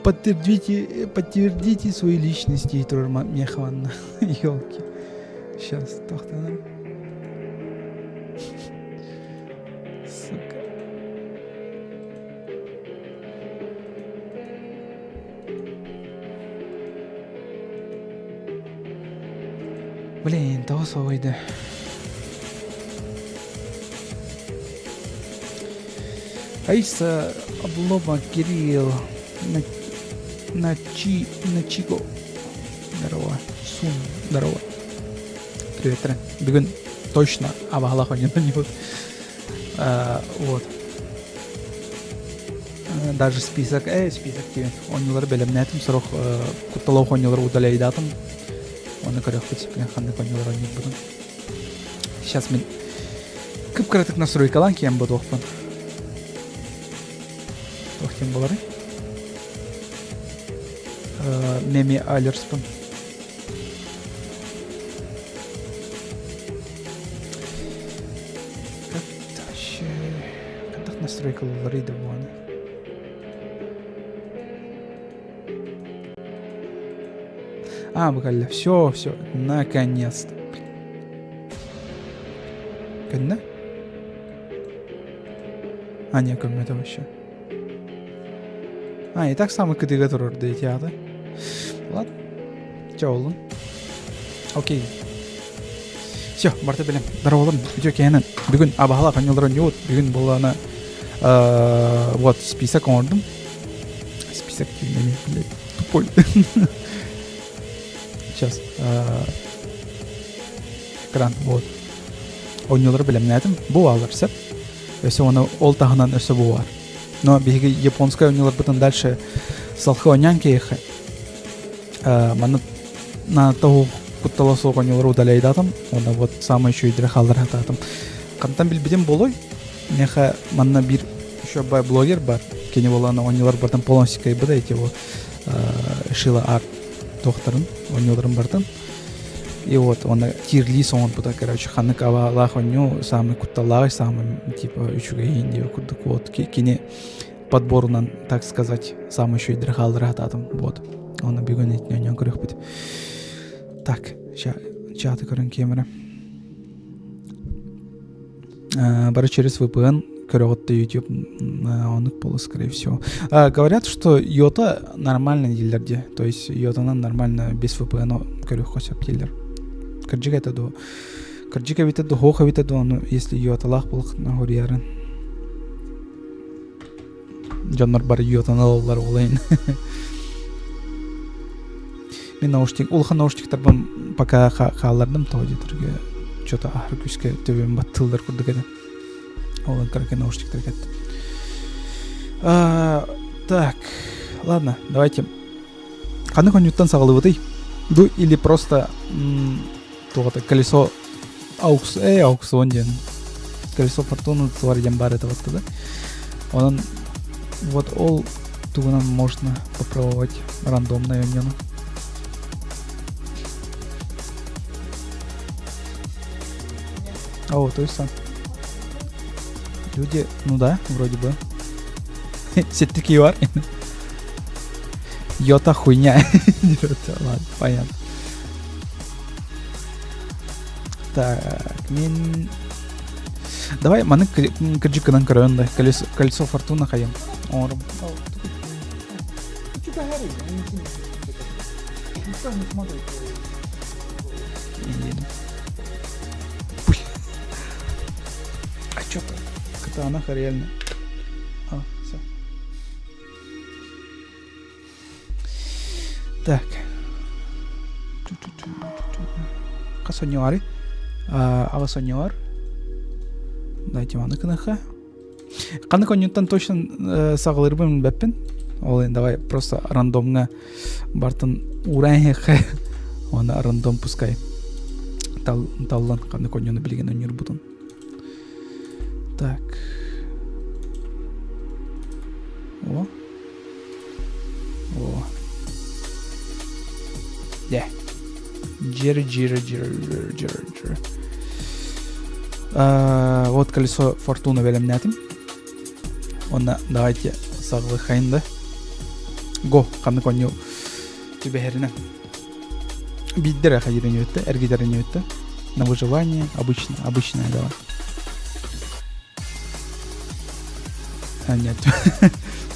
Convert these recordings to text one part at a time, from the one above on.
подтвердите свои личности, Турма Мехванна. Ёлки. Сейчас, тохтанам. Сука. Блин, того свойда. Аиса Облома Кирилл Начиго. Здорово. Сум. Здорово. Привет, Трен. Бүгін точно абағалақ ойнедан не вот. Вот. Даже список тебе. Ойнылар белемнетім. Сұрық құтталау ойнылар удаляйдатым. Оны көрек бітсіппен қанды ойнылар ойнет бұдым. Сейчас мен күп-күрәтік настройкалан кейін бұд оқпын. Тоқтен болары. Меми алерспын. Қандақ настройкалар еді бұғаны. Буквально все, наконец-то. Кәдді? Не, көрмеді вообще. И так самый кыдыға тұрыр дейті ады. Ладно. Чаулын. Окей. Все, барты білем. Дарауылым. Өте кәйінен. Бүгін абағала қанелдырын еуд. Бүгін бұл ана... Вот, список ордым. Список кейінен, блядь. Тупой. Сейчас. Экран, вот. Ойнылары білем нәдім. Бұл алыр сәп. Өсе оны ол тағынан өсе бұл бар. Но беги японская ойнылар бұтын дальше салқы ойнян кейхі. На того құттала соқ ойнылар удаляйдатым. Оны вот самый еще идірі қалдыр ататым. Қантан білбеден болой. Неха манна бір еще бай блогер бар. Кені боланы ойнылар бартын полностикай бұда еті ол шила арт тоқтарын ойныларын бартын. И вот он тирли сон бұда, короче, ханны кавалақ ойню самый құтталағы, самый типа үшіге ендеу күрдік. Вот кені подборынан, так сказать, самый еще идірі қалдыр ататым. Вот. Оны бүгін етіне ойнен көрек біді. Так, чаты көрін кемірі. Бары через VPN көріғытты YouTube онық болу, скорее всего. Говорят, что Йота нормально дейлерде. То есть Йотанан нормально без VPN көрек қосап дейлер. Кырджика етеді. Кырджика бітеді, хоқа бітеді, оны если Йоталақ болық нағырыярын. Жаннар бары Йотан алалар олайын. Мен наушник, улға наушниктар бұн пока қалардым тоғыды түрге. Что-то ахыр күске төбем баттылдар күрдік еді. Олан көрке наушниктар кетті. Так, ладно, давайте. Қаны конюттан сағылы бұдай? Ду или просто тоғыда колесо аукцион ден. Колесо фортуны твар ямбар это вот да? Он вот ол тугынан можно попробовать рандомно юньону. То есть сам. Люди, ну да, вроде бы. Все-таки юар. Йота хуйня. Ладно, понятно. Так, давай маны кырджикынан көрөнді. Колесо фортуна қайым. Орым. А что-то? Катанаха реально. Все. Так. Касоньори. Авасоньор. Дайте маны кынаха. Қаны конъюнктан точно сағылырбын бәппін. Ол давай просто рандомға бартын урайхе. Оны рандом пускай. Таллан қаны конъюнты білген өнер бұдын. Так. О. Да. Джир. Вот колесо фортуны белемнетим. Оны давайте сағылы хайынды. Го, канны коню тюбехерина. Биддера хайрен өтті, әргедерін өтті. На выживание обычное давай. А, нет.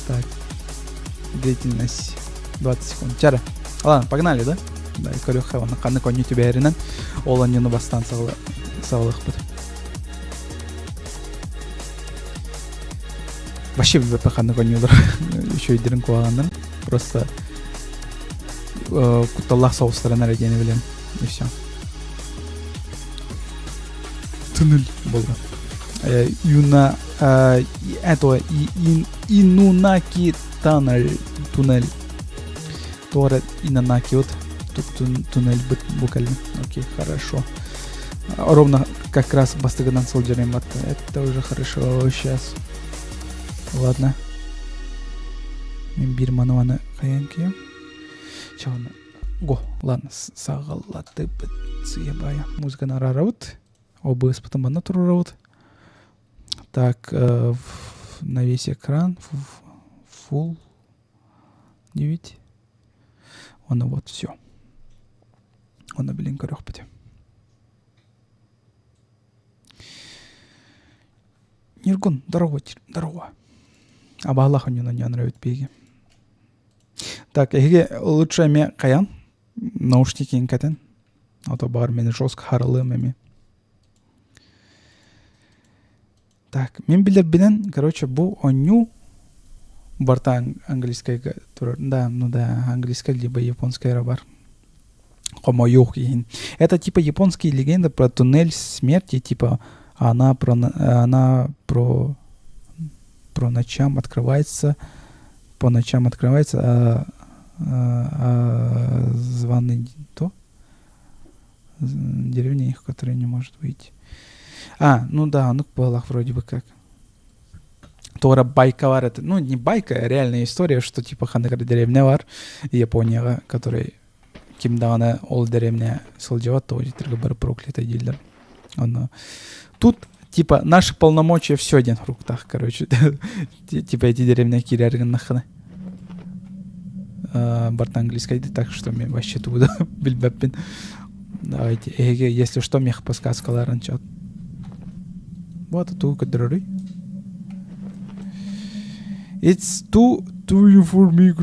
Так. Длительность 20 секунд. Чара. Ладно, погнали, да? Да, и корюха, он канны коню тюбехеринен. Олон юну бастан сағылық бұд. Вообще білбеппе канны конюлар. Еще идерін куағандан. Просто куталлах соғыстарын әрегені білем. И все. Туннель болды. Инунаки туннель. Тоғыры Инанаки от. Туннель букально. Окей, хорошо. Ровно как раз бастыгынан сол жерем батты. Это уже хорошо сейчас. Ладно. Мен bir мануаны қаян кем. Чағына. Го, ладно, сағалаты бітсіебая. Музыканы арарауд. ОБС потом бана турарауд. Так, на весь экран. Full 9. Оны вот все. Оны білін көрек біде. Ниргун, дорога. Абаллах у него не нравится беги. Так, лучше мне каян. Наушники инкатен. А то бар меня жестко харалы меми. Так, мен билер билен, короче, бу оню барта английская, да, ну да, английская либо японская бар. Это типа японские легенды про туннель смерти, типа она про ночам открывается, по ночам открывается, званый то деревня их, которая не может выйти. Ну да, ну балах вроде бы как. Тора байка вар, это, ну не байка, а реальная история, что типа ханагар деревня вар, Япония, который кимдана ол деревня солдеват, то бір проклятый дилер. Тут типа наши полномочия все один в руках, короче. Типа эти деревня кирярган нахана. Барт английский, так что мне вообще туда бильбаппин. Давайте, если что, мех подсказкаларын чат. Вот это кадры. It's too for me.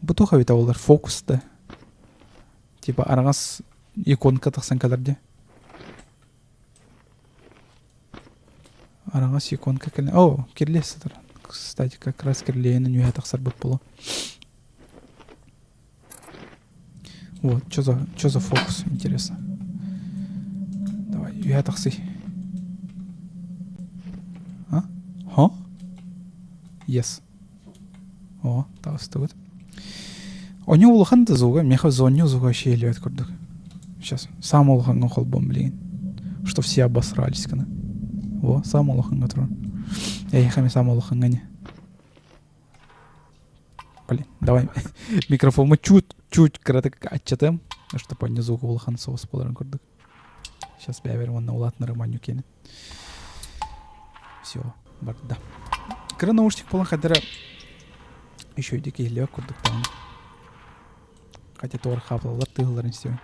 Бутуха вита олар фокуста. Типа араңас иконка тақсан каларде. Араңас иконка каларде. О, кирлесі тұр. Кстати, как раз кирлейінің үйе тақсар бұт болу. Вот, что за фокус, интересно. Давай, үйе тақсы. Ха? Yes. О, тағысты бұд. Оны улахан да зуга, меха зоню зуга шейлевет курдук. Сейчас, сам улаханга холбом, блин. Что все обосрались, кана. Во, сам улаханга трон. Ехами сам улаханга не. Блин, давай микрофон мы чуть кратко отчетем, что по низу улахан соус поларан курдук. Сейчас бявер вон на улат на романю кенет. Все, да. Кра наушник полон хадера. Еще и дикий лег курдук там. Хотя тор хаплалар тыгларын істеуін.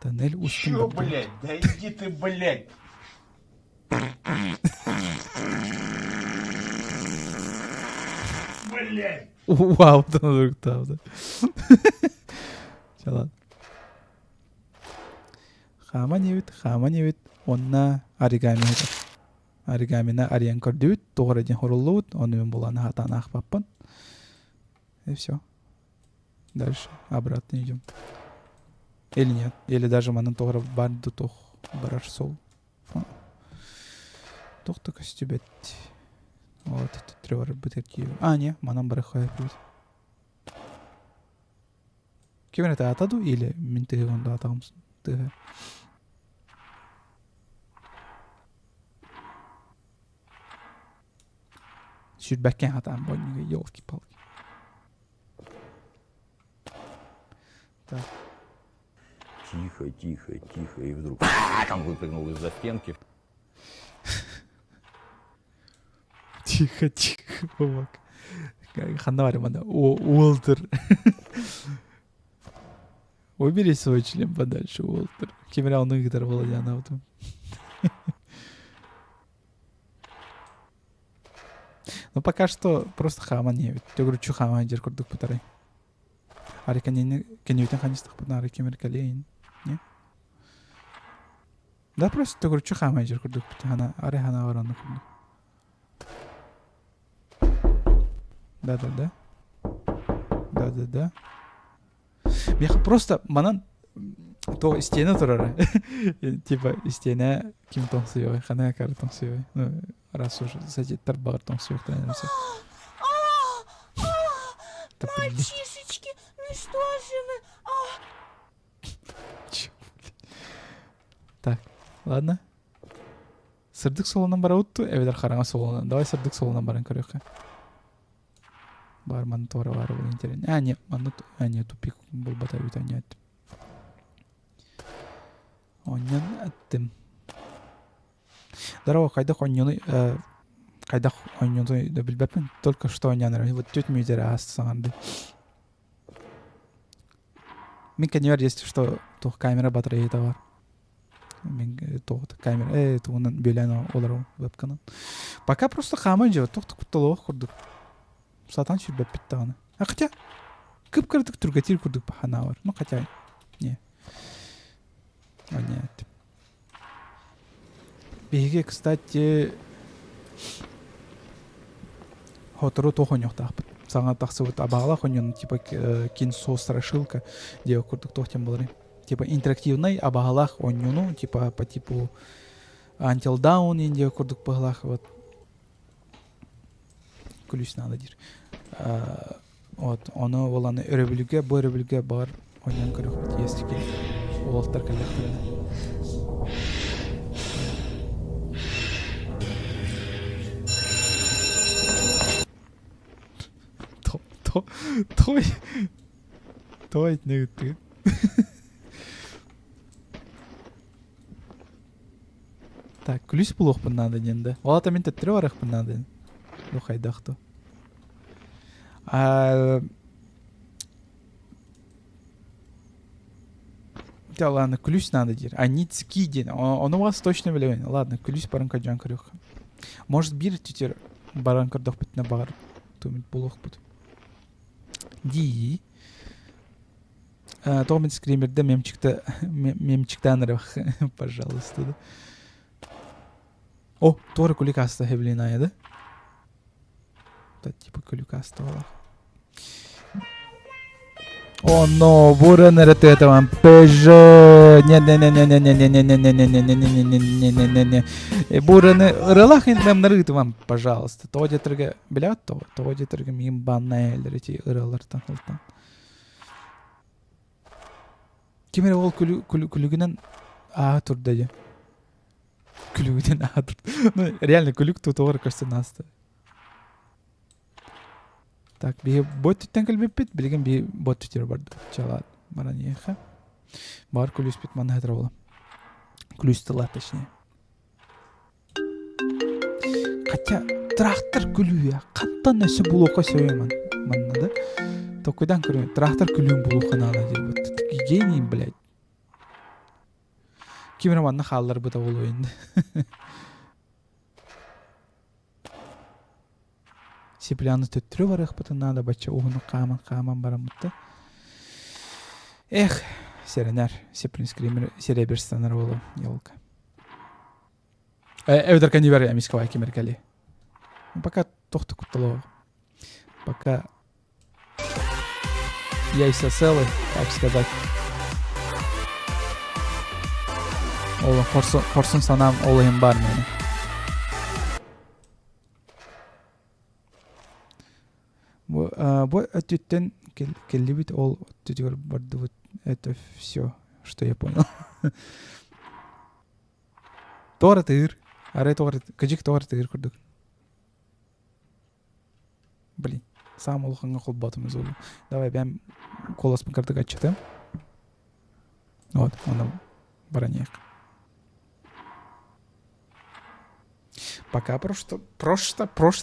Тоннель устын. Чё, блядь? Да иди ты, блядь! Блядь! Вау, тоннель да. Чалат. Хама невит. Онна оригами хетер. Оригамина ариен көрдүт, тоғыраден хорулуут, онымен боланы хатан ақпаппын. И все. Дальше обратно идем. Или нет. Или даже манын тоғыра барды тоқ барар сол. Тоқ костюбет. Вот это тревор бутырки. Не, манан бары қойып бит. Кемер это атаду или мен тыгы онда атағымыз? Тыгы. Сүрбәккен атам бойнығы елки-палки. Так. Тихо. И вдруг там выпрыгнул из-за стенки. Тихо, тихо, бабак. Ханда бар мында. Уолтер. Убери свой член подальше, Уолтер. Кемера onun gider болайын аутым. Ну пока что просто хама не. Я говорю, чу хама жер курдук бутары. Ари кенейтен ханистык бутна ари кемер калейин. Не? Да просто я говорю, чу хама жер курдук бутана. Ари хана вараны курдук. Да. Да. Я просто манан то стена турары. Типа стена ким тонсуй, хана кар тонсуй. Ну раз уж садит бар тонсуй, то не все. Мальчишечки, ну что же вы? Чё, блин. Так, ладно. Сырдык солонан бара утту, эведер хараңа солонан. Давай сырдык солонан барын көрөкө. Бар ман тора бар бул интерес. Не, ман не тупик бул бата бит нет. Оннан аттым. Дароо кайда оннёны кайда оннёны да билбепмин. Только что оннаны. Вот тёт мюзер астсанды. Мен канер, если что, то камера батарея товар. Мен то камера, то онан бөлөно олар вебканан. Пока просто хаман жеп, токтук кутталоо курдук. Сатан сүрбеп битти аны. Хотя кып-кырдык түргөтир курдук бахана бар. Ну хотя не. Нет. Беге, кстати, хотору тохонёктак. Саңа таксыбыт абагала хонён типа кинсо страшилка деп курдук тохтем болары. Типа интерактивный абагалах онёну типа по типу Until Dawn инде курдук багалах вот. Күлүс надо дир. Вот, оно воланы өрөбүлүгө, бу өрөбүлүгө бар оньон көрөк если ки олтар калактырды. Той не ты. Так, күлүс булук надо денде. Олата мен тетре барак надо. Ну хайдахту. Да ладно, күлүс надо дир. А ницки ден. Оны вас точно билебейм. Ладно, күлүс баранка жан көрөк. Может бир титер баранка дохпетне бар. Тумит булук бут. Ди. Томит скримерде мемчиктан рах, пожалуйста. О, тора куликаста хевлина яды. Типа куликаста вала. О, но, буран это вам пж. Не. Буран релах нам нарыт вам, пожалуйста. То детрге билет, то детрге мим баннайлер эти релартан. Кемер ол күлүгүнөн турдайы. Күлүгүнөн тур. Ну, реально күлүк тутор кастынасты. Так, би бот түттен келбеппит, билген би бот түтер барды. Чалат. Бара неха. Бар күлүс бит мана хатра болом. Күлүс тыла точнее. Хотя трактор күлүя каттан несе булука сөймөн. Манна да. Токуйдан көрөм. Трактор күлүн булукана ала деп. Гений, блядь. Кимер манна халлар бута болуу энди. Сипляны төттүрү бар ыхпытын надо бача угуну каман барамытты. Эх, серенер, сиплин скример, серебер станар болу, елка. Эвдер канивер я мискавай кимер кали. Пока тохту кутталоо. Пока яйца целы, так сказать. Ола хорсон санам олайым бар мени. Бу оттүттен келлибит ол оттүтүгөр барды вот это все, что я понял. Тора тыгыр. Арай тора, кыжык тора тыгыр курдук. Блин, сам улханга кол батымыз олу. Давай бәм коласпын кырдык ачытым. Вот, оны баранияк. Пока просто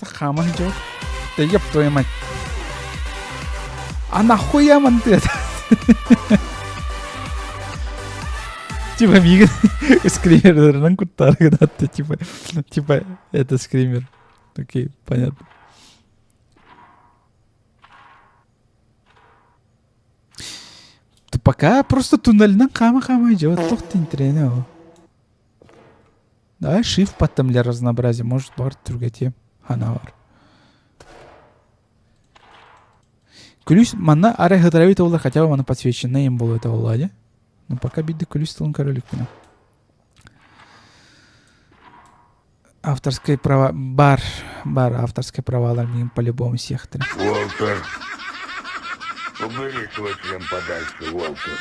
хама идет. Да ёб твою мать. А нахуя манты? Типа миг скример кутар, когда-то типа это скример. Окей, понятно. То пока просто туннельнен хама идет. Тохтин тренер. Давай shift потом для разнообразия. Может, бар другая ханавар. Ключ манна аре хатравит олар, хотя бы мана подсвечена им было это оладья. Но пока биды ключ стал королик. Авторское право... Бар авторское право алармин по-любому секторе. Уолтер, убери свой член подальше, Уолтер.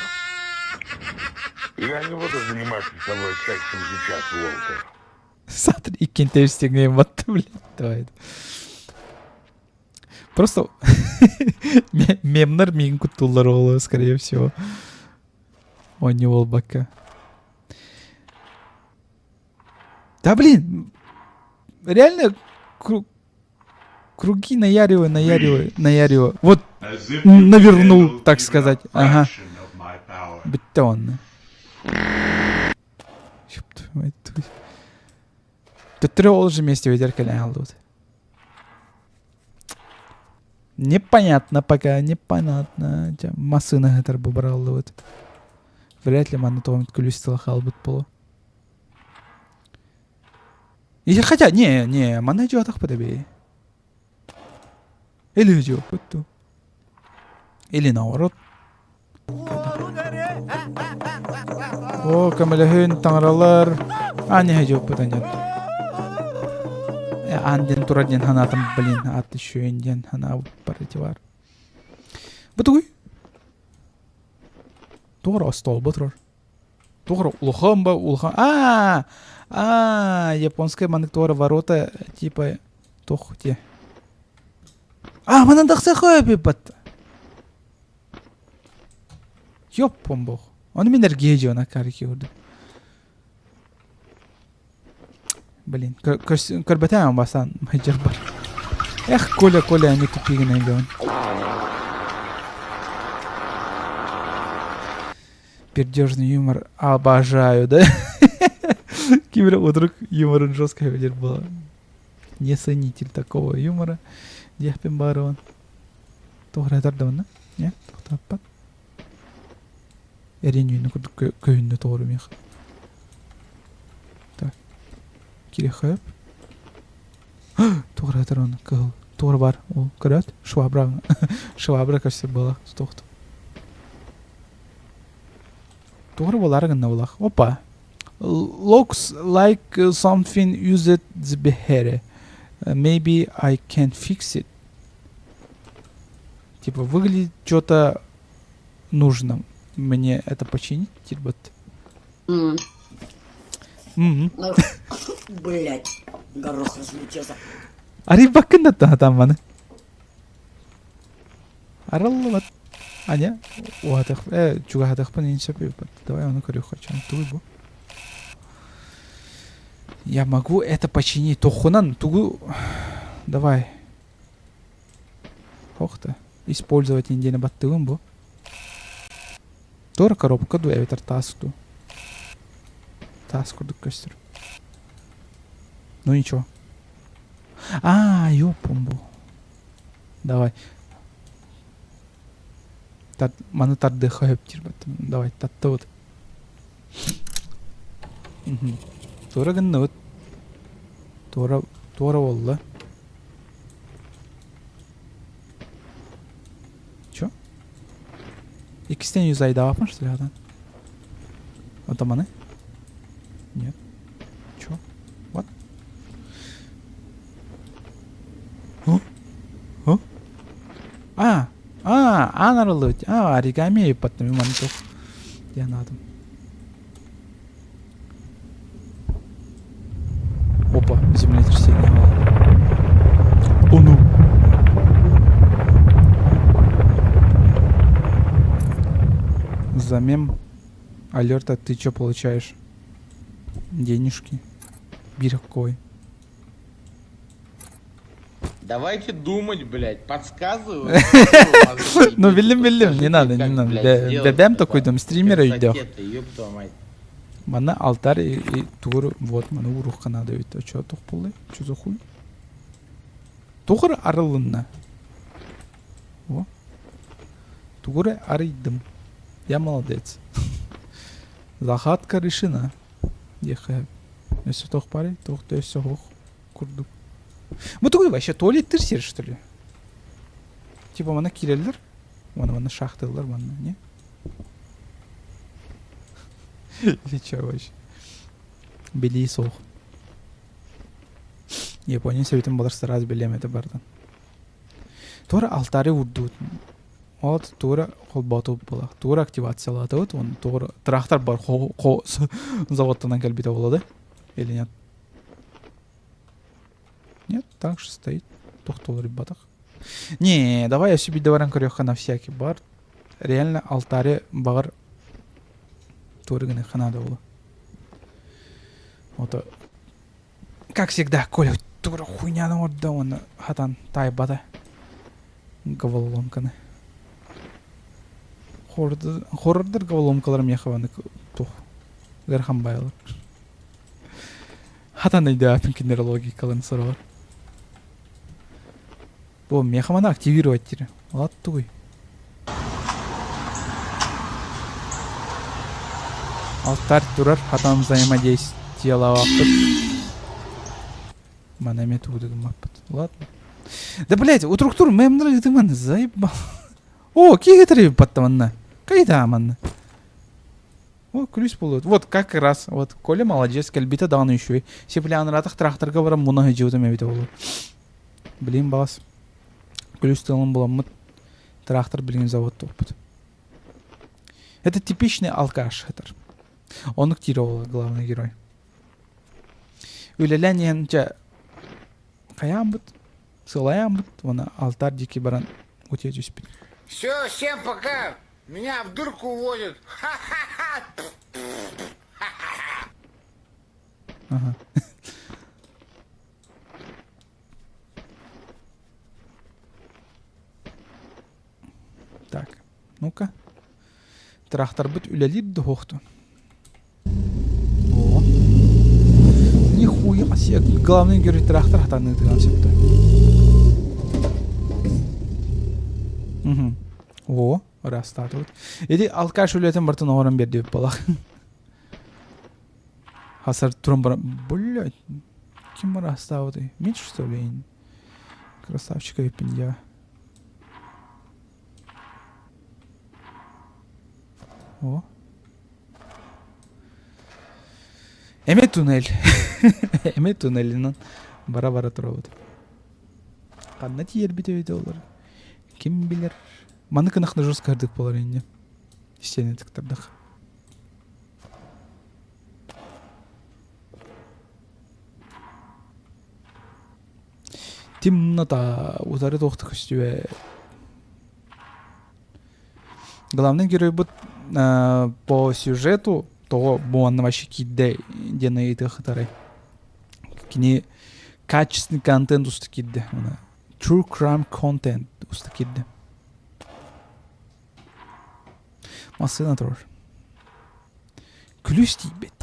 Я не буду заниматься с тобой сексом сейчас, Уолтер. Смотри, и кентевстигнее вот, блядь, давай. Просто мемнар мигн кутулар олы, скорее всего. Он не волбака. Да блин, реально круги наяриваю. Вот навернул, так сказать. Ага. Бетонно. Тут трёл же вместе ветеркали алдут. Непонятно пока, непонятно. Масына гатар бубрал вот. Вряд ли мана том ключ халбут полу. И хотя, не, мана идёт ах подобие. Или идёт поту. Или наоборот. О, камелехин таңралар. А, не идёт потанят. Анден тураден ханатам, блин, ат еще инден хана паритивар. Бутуй. Тора стол бутрор. Тора улхамба. Японская манектора ворота типа тохте. Манандах сахаби бат. Ёппом бог. Он минер геджо на карки урду. Блин, карбатаем басан майджербар. Эх, Коля, они тупые найдён. Пердёжный юмор обожаю, да? Кибер вдруг юмор жёсткая ведер была. Не ценитель такого юмора. Дяхпен барон. Тогра да? Не? Тохтаппат. Эренюйны көйүндө тоору мех. Кирехеп. Тогра тарон кыл. Тор бар. Ол көрөт. Швабра кажется была. Стохту. Тогра болар гына болах. Опа. Looks like something used behere. Maybe I can fix it. Типа выглядит что-то нужно. Мне это починить, типа. Блять, горох разлетелся. Ари бакында там маны. Араллат. Аня, уатах, чугатах понинча пипат. Давай он корю хочу. Тугу. Я могу это починить. Тохунан, тугу. Давай. Охта. Использовать индейна баттылым бу. Тора коробка дуя ветер таску. Таску костер. Ну ничего. Ёпомбу. Давай. Маны тарды хайып тирбат. Давай, татты вот. Тора гынны вот. Тора болла. Чё? Икистен юзай давапмын, что ли, адан? Это маны? Нет. Чё? Вот. Анарлыть. Оригами потом мантов. Я надо. Опа, землетрясение. О, ну. Взамен алерта ты чё получаешь? Денежки. Биркой. Давайте думать, блядь, подсказываю. Ну, билdim, не надо, не надо. Бәм то койдым, стример өйдө. Мана алтар и тур, вот, мана урух канада өйдө. Чо тоқ болы? Чо за хуй? Тоғыр арылынна. О. Тугуре арыйдым. Я молодец. Загадка решена. Ехай. Если тоқ пари, тоқ то есть ох. Курдук. Мы тугуй вообще туалет тырсер, что ли? Типа мана киреллер. Мана шахтылар, мана, не? Или чё вообще? Бели соқ. Япония сөйтін боларса раз білемеді бардан. Тура алтары урдуд. Вот тура холботу бола. Тура активациялады вот. Он тура трактор бар заводтан келбите болады. Или нет? Нет, так же стоит. Тоқтолы батақ. Не, давай я себе доваран көрек на всякий бар. Реально алтары бар. Тура гіне ханада болу. Вот. Как всегда, Коля, тура хуйняны орда, он хатан тайбада. Гаваломканы. Хордыр гаваломкаларым яхаваны тух. Гархан байлар. Хатан айда апинкендер логикалын сұралар. Бұл мехаманы активировать тире. Лат тугай. Алтар турар, хатан взаимодействиялавақпыт. Манаме тудыгым маппыт. Ладно. Да, блядь, утруктур мемнер гдыман заебал. О, кигетри паттаманна. Кайда манна. О, ключ болот. Вот как раз. Вот Коля молодец, кельбита даны еще. Сеплян ратах тракторга барам муна хеджута мебите болот. Блин, бас. Ключ тылым буламмыт. Трактор блин завод топпыт. Это типичный алкаш хетер. Он актировал главный герой. Үлеләненчә каямбыт, сылаямбыт, вона алтар дики баран утечь успеть. Все, всем пока. Меня в дурку уводят. Ага. Так, ну-ка. Трактор бит үлелит дохту. О. Нихуя себе. Главный герой трактор хатаны тыган септі. О, растаты вот. Еди алкаш үлетін бартын оғырын бер деп балақ. Хасар турын бара. Блядь. Кем растаты? Мен что ли? Красавчика епін я. О. Эме туннель. Эме туннелинен бара-бара тұрауыды. Қанна тиер бите бите олар. Кем билер? Маны кынақны жұрс кәрдік болар енді. Істені тіктірдік. Темнота. Утары тоқтық үстіе. Главный герой будет по сюжету того буанна вообще кидде дена эти хатары. Кини качественный контент устакидде. True crime content устакидде. Масына тұрыр. Күліс дейбет.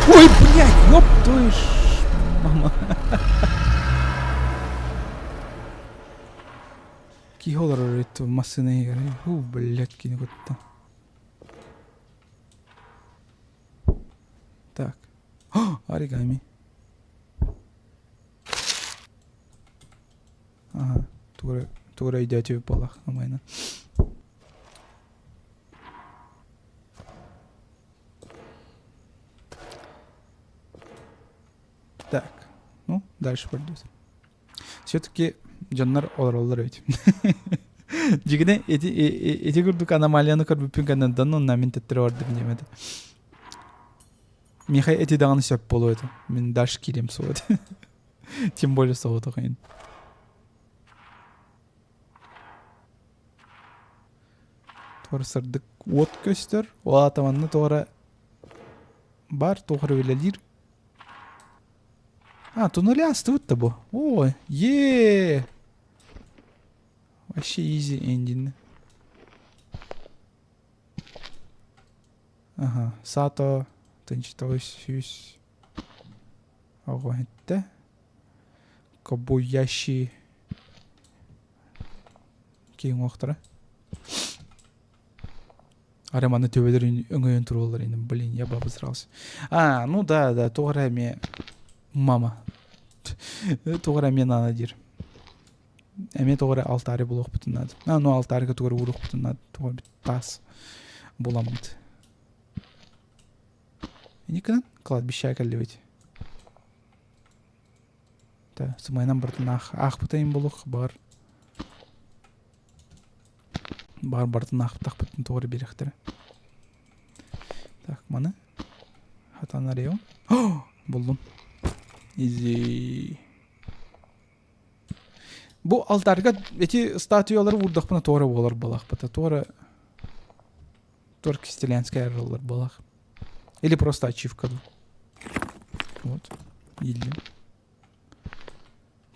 Ой, блядь, ёб твою ж... Мама. Ки холар өрет масына егер. Блядь, кини көтті. Так. Оригами. Ага. Тура идет в полах на майна. Так. Ну, дальше пойдет. Все-таки жаннар олар ведь. Жигіне эти күрдік аномалияны көрбіппен кәннен онна мен тәттірі орды білемеді. Михай эти дағаны сөп болу еді. Мен даш келем соғыды. Тем более соғыды қайын. Тоғыр сырдық от көстер. Ол атаманны тоғыра бар, тоғыры өлелер. Туннели асты өтті бұ. Ой, еее. Вообще easy ending. Ага, Сато тынчтойс сюс. Ого хетте. Кобуяши. Кейін оқтыра. Ареманы төбелер өңөйін тұрулар енді, блин, я бабы сыралсы. Ну да, тоғыра ме... Мама. Тоғыра мен ана дер. Әме тоғыра алтары бұл оқ бұтынады. Ну алтарыға тоғыра ұруқ бұтынады. Тоғыра біт тас боламыды. Никадан кладбище әкәлі да, сымайнан бартын ақ бұтайын болуқ бар. Бартын ақ бұтақ бұтын тоғыры беректірі. Так, маны. Хатан ареуын. Болдым. Изи. Бұл алтарға эти статуялары вурдақ бұна тоғыры болар балақ бұта. Тоғыры кистелянская роллар балақ. Или просто ачивка. Вот. Или.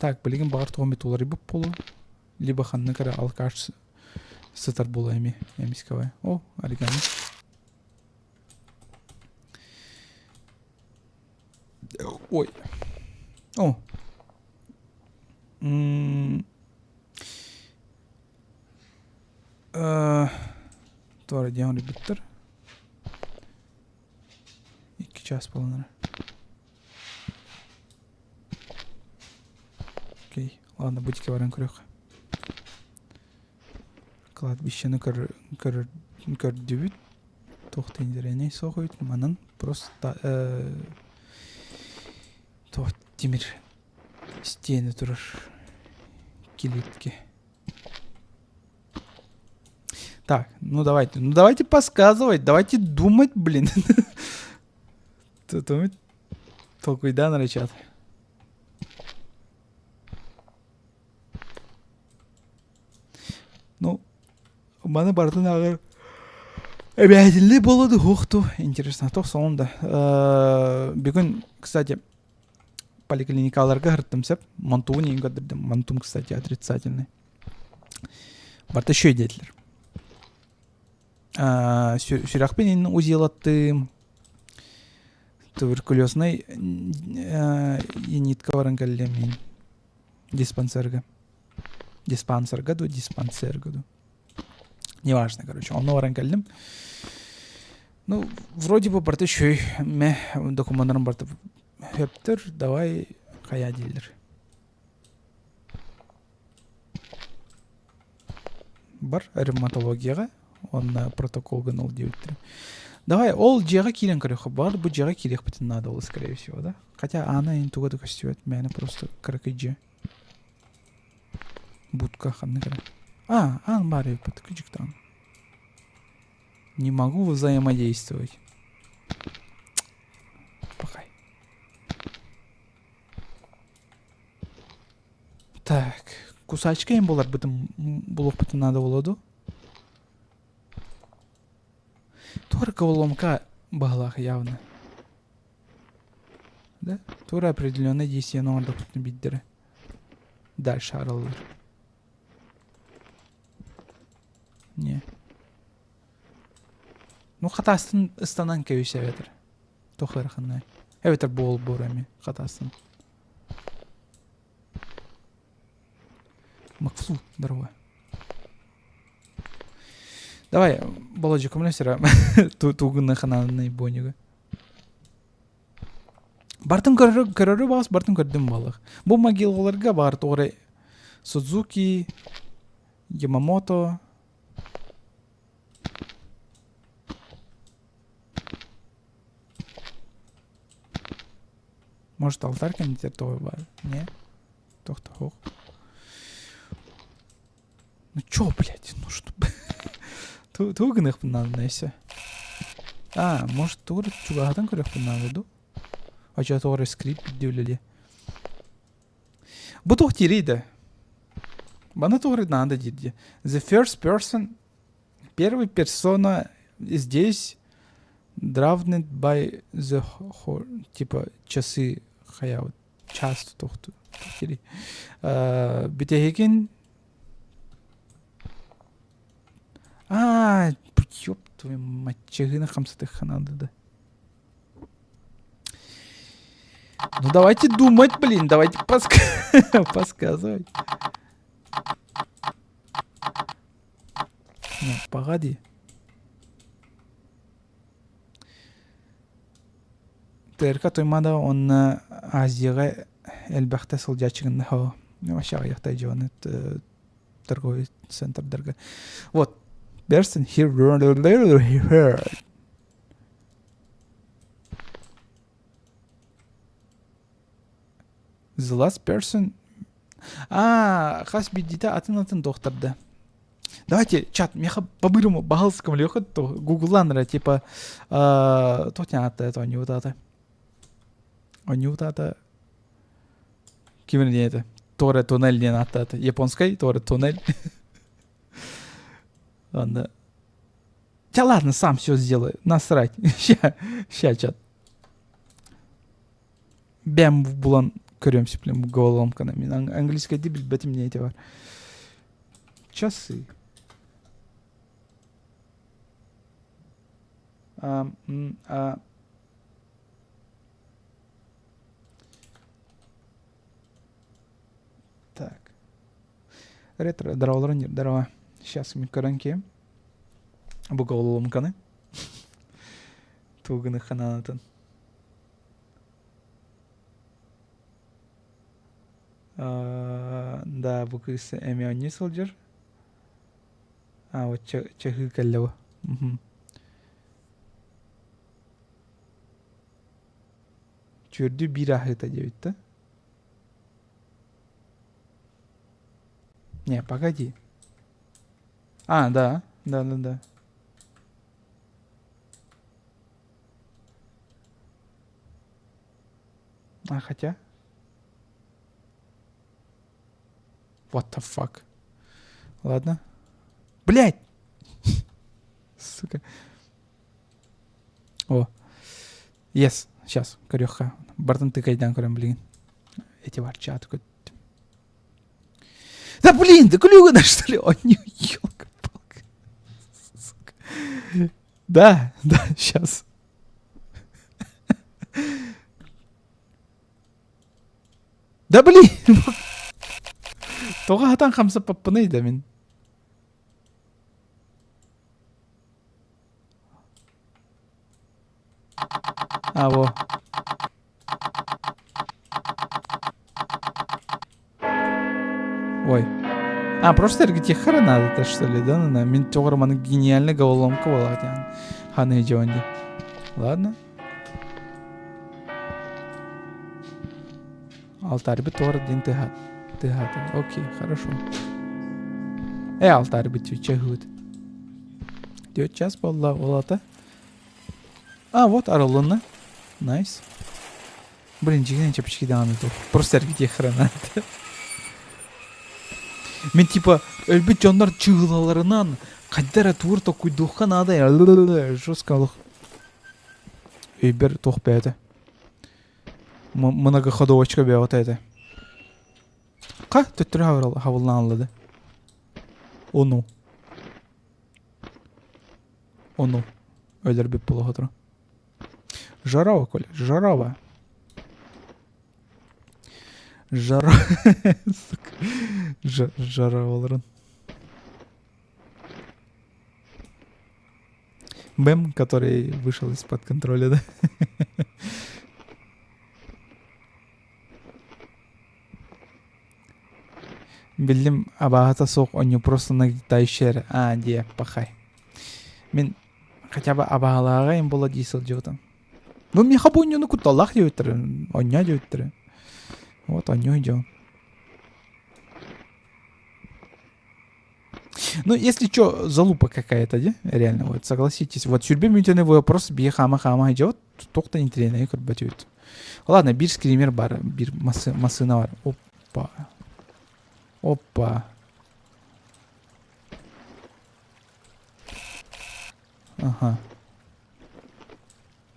Так, білген бағыр тоғын бет олар ебіп болу. Либо ханны кәрі алқаш сытар болу әме. Әмескавай. О, оригами. Ой. О. Туары деян ребеттер. 2 час полыныры. Окей, ладно, бутике баран көрек. Кладбищені көрдібіт. Тоқтайындырene соғойд. Манын просто тоқ темір стені тұрыр келетке. Так, давайте подсказывать, давайте думать, блин. Думать только и да наречат. Ну, у меня бартын ағыр обязательный болады хоқту. Интересно, тоқ соңында. Бүгін, кстати, поликлиникаларға ғырттым сәп. Мантуын ең көдірдім. Мантум, кстати, отрицательный. Барта шөй деділер. Сүрақпен ең узелаттым. Туберкулезный енитка баран кәллем диспансерга. Диспансерга ду. Неважно, короче. Он баран кәллем. Ну, вроде бы барты шөй ме документарым барты хөптір. Давай қая дейлер. Бар ревматологияға. Он протокол гынул деуттір. Давай, ол жеға килен көрек бар, бұл жеға килек бітін надо ол, скорее всего, да? Хотя ана ен туғады көстеует, мәні просто кракыджи. Будка ханны кәрі. Ан бар ев біт, күжіктан. Не могу взаимодействовать. Пахай. Так, кусачка ен болар бітін, бұлық бітін надо болады. Только ломка бағлақ явно. Да? Тура определенное действие номерді құтын биддері. Дальше аралылар. Не. Ну, қатастын ыстанан көйсе әветір. Тоқыр қынай. Әветір бол бұрами қатастын. Макфлу, дорога. Давай, Болоджи, коммунистера, тугынны қананын бойнығы. Бартын көрірі бағыз, бартын көрдім балық. Бұл могилғаларға бар тоғыры Судзуки, Ямамото. Может, алтарь кәнетер тоғы бар? Не? Тоқта хоқ. Ну чё, блядь, ну что... Туғынық бұннан нәйсе. Может, туғыр чуғағадан көрек бұннан өді? Ача туғыры скрипт деулеле. Бұ туғы терейді. Бана туғыры надо деді. The first person, первая персона здесь drawnet by the типа часы хаяут. Час туғты. Бітегекен Ёб твою мать, чегына хамсатых ханады да. Ну давайте думать, блин, давайте подсказывать. Ну, погоди. Терка тоймада он Азияга элбахта сылжачыгында хо. Машага яхтай жонет торговый центрдерге. Вот. Person here. The last person. Хас бидита атын докторда. Давайте, чат, меха по-бырому багалскому лёхот, то гугланра, типа, тотнята, это анютата. Анютата. Кивен это? Торе туннель не натата. Японской, торе туннель. Ладно. Да ладно, сам все сделаю. Насрать. Ща, чат. Бәм булан көрөмсү билем головоломканы. Мен английский дил билбетим эмне эти бар. Часы. Так. Ретро дарова. Сейчас ми көрөнке. Бу головоломканы. Тугыны хананатын. Да, бу кысы эми онни солжер. Вот чехы каллева. Чүрдү бир ахыта жебитта. Не, погоди. Да. Хотя. What the fuck? Ладно. Блять! Сука. О. Yes. Сейчас. Корёха. Бартон тыкайдан көрөм, блин. Эти ворчат. Да блин, да клюгана, что ли? О, не, ёлка-палка. Сука. Да, сейчас. Да блин! Тоға хатан хамса паппыны да мен. Во. Ой. Просто эргите хара надо, что ли, да? Мен тоғырманы гениальный головоломка болады, яғни. Ханы жауанде. Ладно. Алтарь бы тоғыр ден тыхат. Окей, хорошо. Алтарь бы чегут. Дёт час болата. Вот аралыны. Найс. Блин, жигнен чапчики дамы тут. Просто эргите хара надо. Мен типа өлбүт жондар чыгылаларынан кайдара тур токуйдукка надо жесткалык. Бер токпайды. Многоходовочка беот это. Ка төттүрө хавылдан алды. Ону. Өлөр беп боло отур. Жарава, Коля, жарава. Жараваларын. Бэм, который вышел из-под контроля, да? Билдим, абағата соқ, он просто нагитающер. Де, пахай. Мен хотя бы абағалаға им бола дейсіл жоғытым. Ну, мен хабу оньоны куталақ деуіттірі, онья деуіттірі. Вот онья идем. Ну, если что, залупа какая-то, да? Реально, вот, согласитесь. Вот, сюрбе мютены вопрос, бие хама-хама идет, тоқта не тренай, көрбәтеуіт. Ладно, бир скример бар, бир масына бар. Опа. Ага.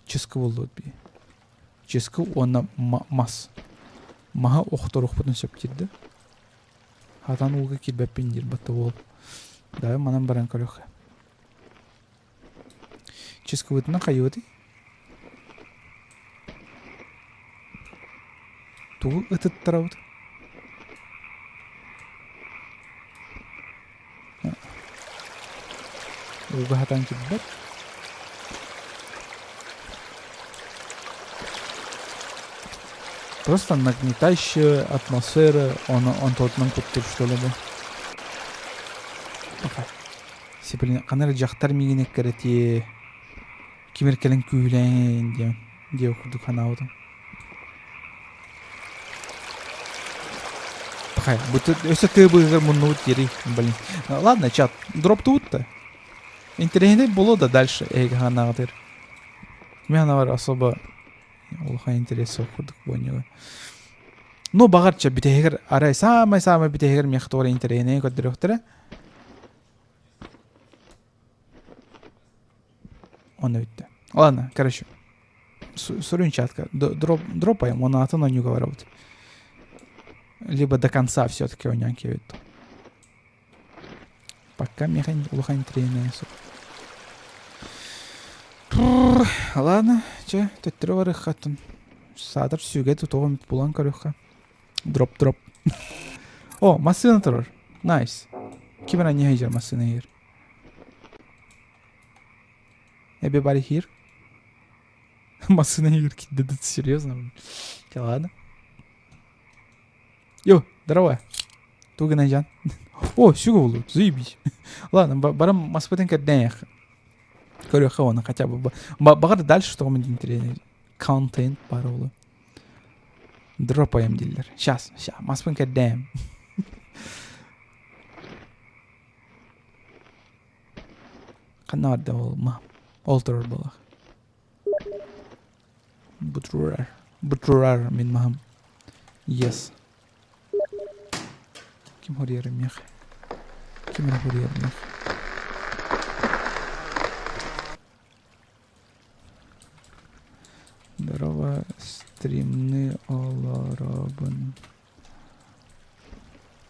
Ческі болды бе. Ческі оны мас. Маға оқтар оқпытын сөптеді. Хатан ұлғы келбәппен дер бәтті ол. Да, манан баран көріқі. Ческавытынан кайыты. Тугу ытыт тарабыт. Уга хатан киббет. Просто нагнетающая атмосфера, он тот нам куттур, что ли, да? Сепелин, канары жақтар мигенек керети, кимеркелен күйлен, де окурду канауды. Пахай, будто өсі ты бұйғыр мұнны ұт ери, блин. Ладно, чат, дропты ұтты. Интересный было да дальше, эйга ханағдыр. Мен var особо олха интерес окурдук боньего. Ну, багарча битегер, арай самай битегер мехтора интересный көддірөктірі. Он өтті. Ладно, короче. Сурин чатка. Дропаем, он атын он не говорит. Либо до конца все-таки он нянки ведь. Пока механь лухань тренер. Ладно, че, төттірі хатын. Садыр сүйге тұтуғым бұлан көріққа. Дроп. О, масына тұрыр. Найс. Кимера не хайжар масына here? Everybody here? Масына here кидді, серьезно? Ладно. Йо, здорово. Туга найжан. О, сюга болу, заебись. Ладно, барам маспытын кәдден яқы. Көріққа оны хотя бы. Бағарды дальше, что вам интересно. Контент бар олу. Дропаем дилер. Сейчас, маспытын кәдден. Қанарда ол ма. Олтырыр болақ. Бұтрурар мен мағым. Yes. Ким хорьер мех? Ким хорьер мех? Здорово, стримны оларабын.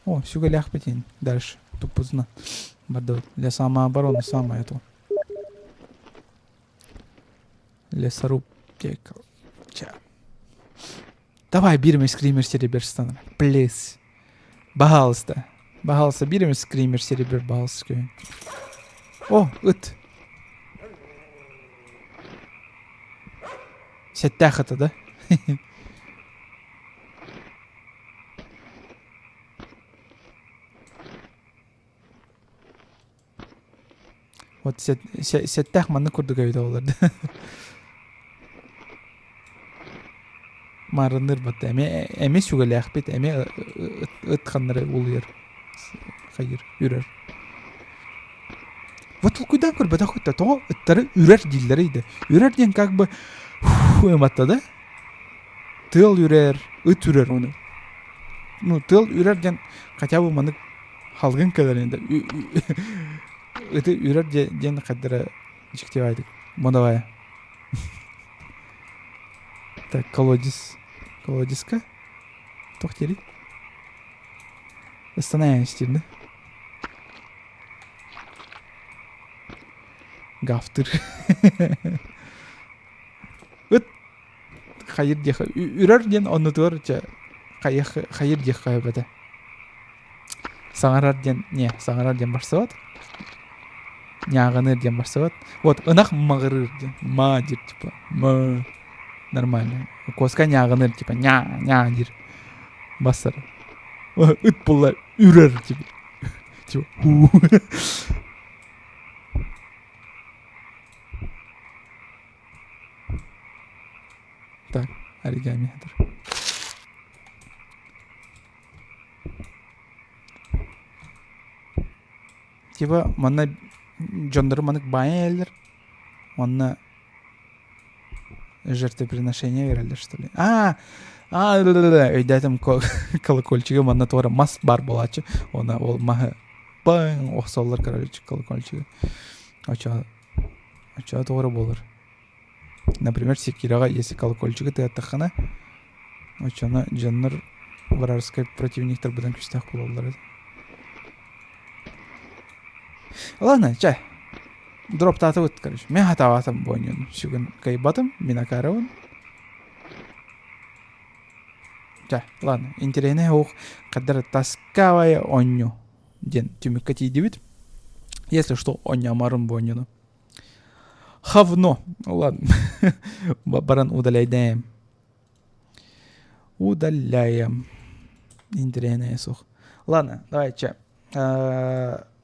О, сюга лях патин. Дальше. Тупозна. Бардот. Для самообороны самое то. Лесоруб текал. Ча. Давай бирим скример сереберстан. Плес. Пожалуйста. Пожалуйста, бирим скример серебер балский. О, ыт. Сеттахата, да? Вот сеттах манны курдук өйдө оларды. Марыныр бат эме сүгөле ахбет эме ытканнары улуер. Хайыр, үрер. Вот куйдан көрбөт ахытта то ыттары үрер диллери иде. Үрер ден как бы эматта да? Тыл үрер, ыт үрер оны. Ну, тыл үрер ден хотя бы маны халгын кадар энде. Это үрер ден кадары жиктеп айдык. Монабай. Так, колодиска. Тоқтери. Остановимся, да? Гафтыр. Вот. Хайыр деха. Үрер ден оны туарча. Хайыр деха бада. Саңарар ден барса вот. Няғаныр ден барса вот. Вот, ынақ мағырыр ден. Ма дер, типа. Ма. Нормально. Коска няғаныр, типа. Ня дер. Басар. Ыт болла үрер, типа. Типа. Так, оригами хадыр. Типа, манна жондары манык байын әлдер. Манна жертвоприношение верелдер, что ли. Өйдәтім колокольчиге манна туара мас бар болачы. Она ол махы баң оқсалар короче колокольчиге. Оча туара болар. Например, секирага, если колокольчиге ты аттахана, очана жаннар варарскай противниктер бұдан күстақ болалар. Ладно, чай. дроп таты вот, короче. Мен хатаватым бу ойнун. Шугун кайбатым, минакарабын. Ja, ладно, интересный ух, когда таскавая оню. Ден, тюмик дивит. Если что, оня марун бонюну. Хавно. Ладно. Баран удаляем. Удаляем. Интересный сух. Ладно, давай, ча.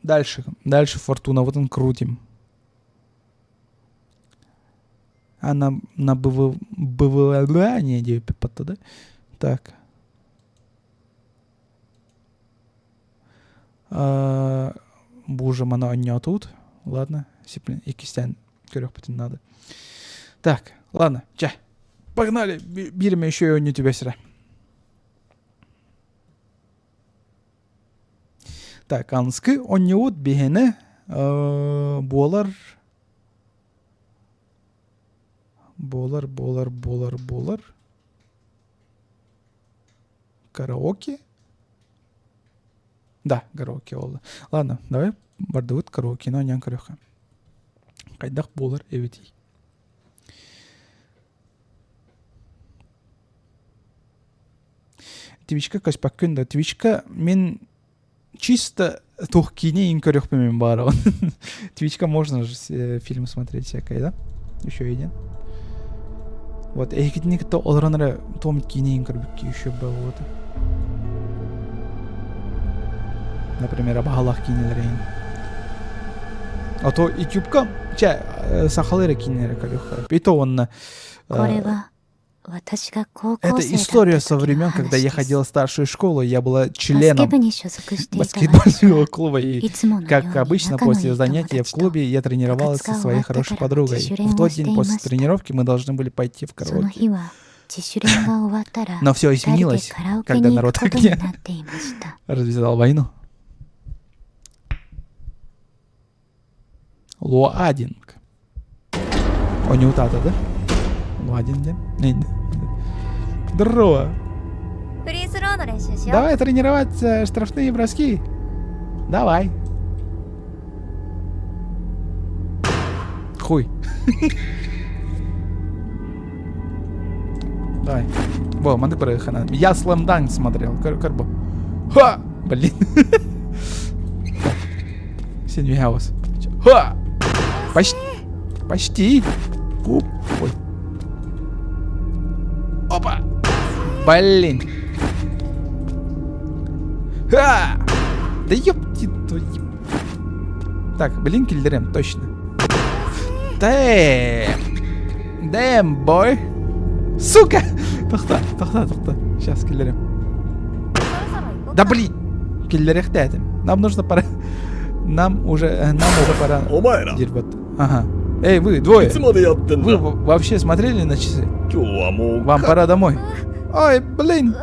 Дальше. Дальше фортуна. Вот он крутим. Она на БВ... Не, 9 да? Так. Боже, она не тут. Ладно. И кистян. Корех потом надо. Так, ладно. Ча. Погнали. Берем еще и не тебя сюда. Так, анскы. Он не вот бегене. Болар. Болар. Караоке? Да, караоке oldu. Ладно, давай бардывыт караоке, но не анкарёха. Кайдах болар эветей. Твичка каспаккын да. Твичка мен чисто тухкине инкарёх пемен бара. Твичка можно же фильм смотреть всякое, да? Еще один. Вот, эхитник то олранара томит кине инкарбюки еще был вот. Например, абахалах кинелерейн. А то ютубка, сахалера кинелера калюха. И то он... Это история со времен, когда я ходила в старшую школу, я была членом баскетбольного клуба, и, как обычно, после занятия в клубе я тренировалась со своей хорошей подругой. В тот день после тренировки мы должны были пойти в караоке. Но все изменилось, когда народ огня развязал войну. Луадинг. О, не утата, да? Луадинг. Здорово. Давай тренировать штрафные броски. Давай. Хуй. Давай. Во, маны проехана. Я Slam Dunk смотрел. Карбо. Ха! Блин. Синьми хаус. Ха! Почти. Ой. Опа! Блин. Ха! Да ёпти твою. Так, блин, киллерем, точно. Дэм, бой. Сука! Тохта. Сейчас киллерем. Да блин! Киллерех дядем. Нам пора. Нам уже пора. Дербат. Ага. Эй, вы, двое. Вы вообще смотрели на часы? Вам пора домой. Ой, блин.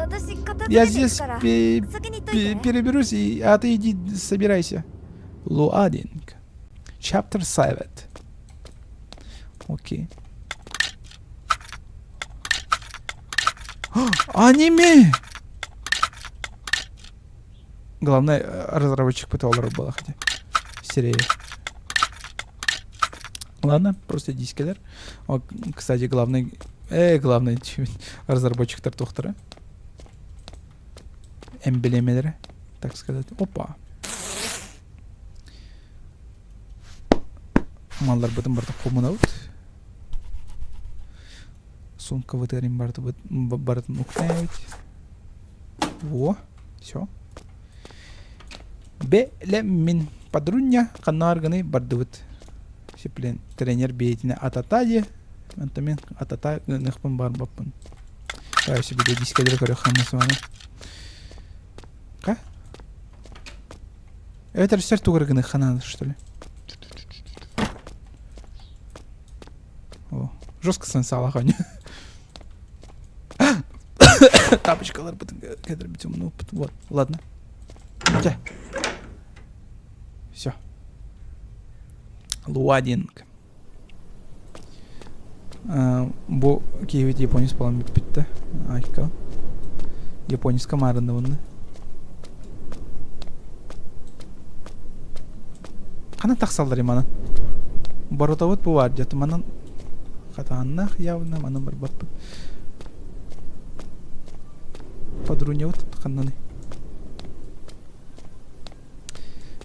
Я здесь переберусь, а ты иди собирайся. Луадинг. Chapter 7. Окей. Аниме! Главное, разработчик $5 было, хотя. Серия. Ладно, просто дискелер. О, кстати, главный разработчик Тартухтера. Эмблемелері, так сказать. Опа. Малдар бытын барды комунаут. Сумка вытарим бардын укнаут. Во, все. Белемин подрунья канарганы бардывыт. Сеплен тренер бейтине ататади. Антамен атата нахпан барбаппан. Давай себе до дискадер корехамы с вами. Ка? Это растер тугрыганы ханан, что ли? О, жестко сенсала хань. Тапочкалар потом ну вот, ладно. Все. Луадинг. Бу кейвит японец балам битти. Айка. Японец камарында bunny. Кана таксалдар иманы. Боротовод бувар где-то манан хатаннах явно манан бар бат. Подруня вот ханнаны.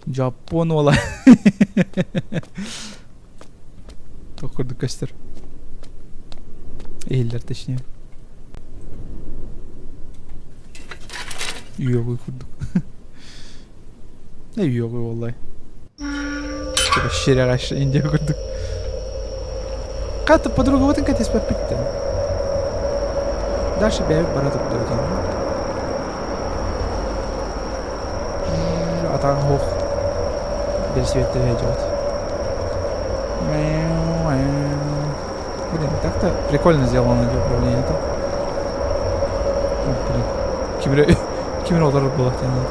Жапон ола. Токурду кастер. Эйлер точнее. Үйөгү курдук. Не үйөгү олай. Шере кашты инде курдук. Каты подруга вот инкатес попитти. Дальше бегать баратып дойден. Атаң хох. Бер светте ведет. Блин, так-то прикольно сделано для управления. Это. Блин. Кимер удар было тянет.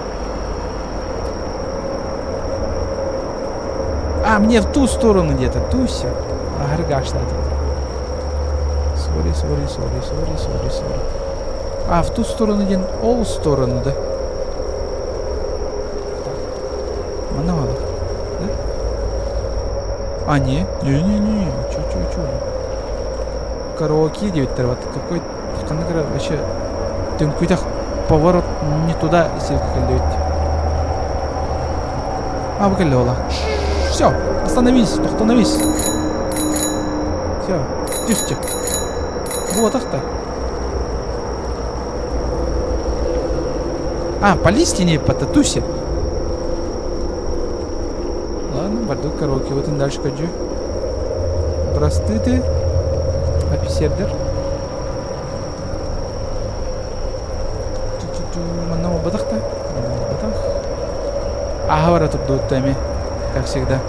А, мне в ту сторону где-то. Туся. А, гаргаш тут. Сори. А, в ту сторону где? Ол сторону, да? Много. Да? А, не. Не. Чё. Караоке 9 трават. Какой... Вообще... Ты какой-то поворот не туда, если как-то. А, выколёла. Все, остановись. Все, тише. Вот так-то. А, по листине, по татусе. Ладно, борду караоке. Вот и дальше хочу. Простыты. Аписердер. Манного батахта. А, говорят, тут до теми. Как всегда.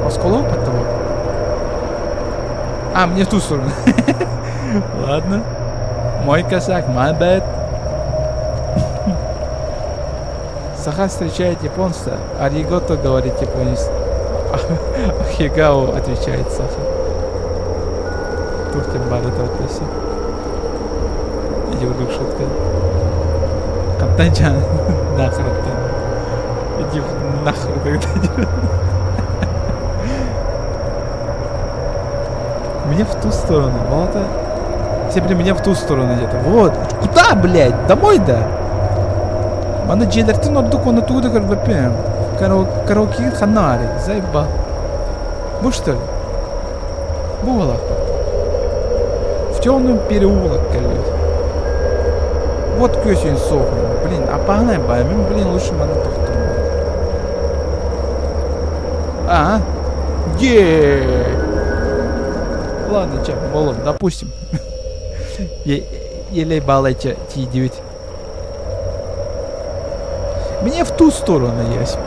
Осколов под того? А, мне в ту сторону. Ладно. Мой косяк, my bad. Саха встречает японца, аригото говорит японец. Ахигао отвечает Саха. Тухтем бары тотпеси. Иди в шутка. Каптанчан. Нахер ты. Иди нахер тогда. Мне в ту сторону. Вот это. Все при мне в ту сторону где-то. Вот. Куда, блядь? Домой, да? Мана джедерти нордук он оттуда как бы пем. Караоке ханари. Заебал. Вы что ли? Было. В темном переулок, колет. Вот кёсин сохнул. Блин, а погнай баймим, блин, лучше мана тухту. А? Еее. Ладно, чё, болон, допустим. Еле балайте T9. Мне в ту сторону есть.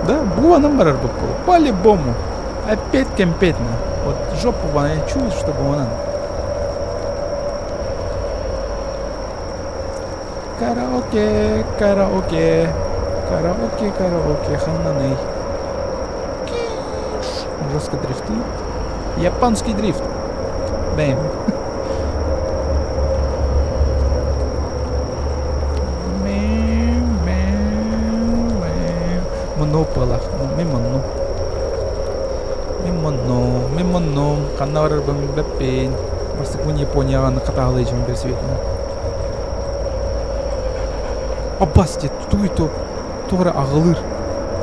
Да? Буа номер был. По-любому. Опять компетно. Вот жопу она чует, чтобы она. Караоке. Ханнаны. Жестко дрифты. Японский дрифт. Бэм. Монополах. Мимоно. Канавар бэмбэпэн. Просто кун Япония на каталэджем берсветно. Абасте, туйто. Тугра агылыр.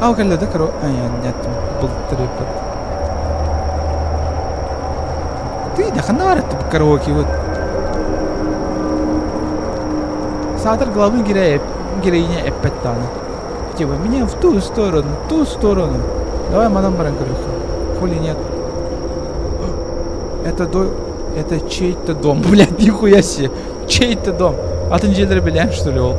Алгалда да каро. Нет, был трепет. Ты да ханар это караоке вот. Сатар главный героиня Эппетана. Типа, меня в ту сторону. Давай, мадам Баранкарюха. Хули нет. Это чей-то дом. Блядь, нихуя себе. Чей-то дом. А ты не дробелян, что ли, ол?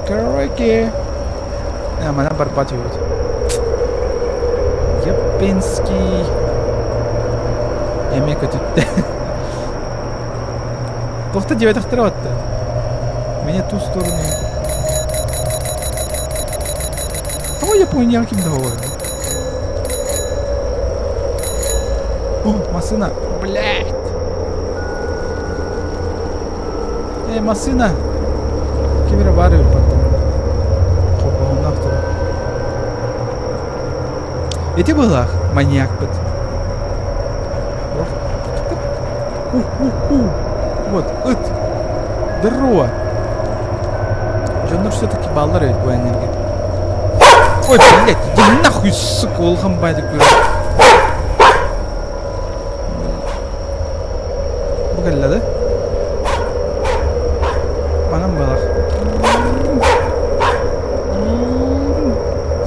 Караоке. А, мадам Барбатиот. Японский. Эмека тут. Тоқта 9 траватты. Меня ту сторону. Кого Япония ким договор? О, машина. Блядь. машина. Кемере барып баттым. Копоңнак тур. Эти была маньяк бит. Вот, здорово. Жондар все-таки баллар ведь bu энергия. Ой, блядь, иди нахуй, сука, улхамбай деп көріп. Bu kelle de. Manam balak.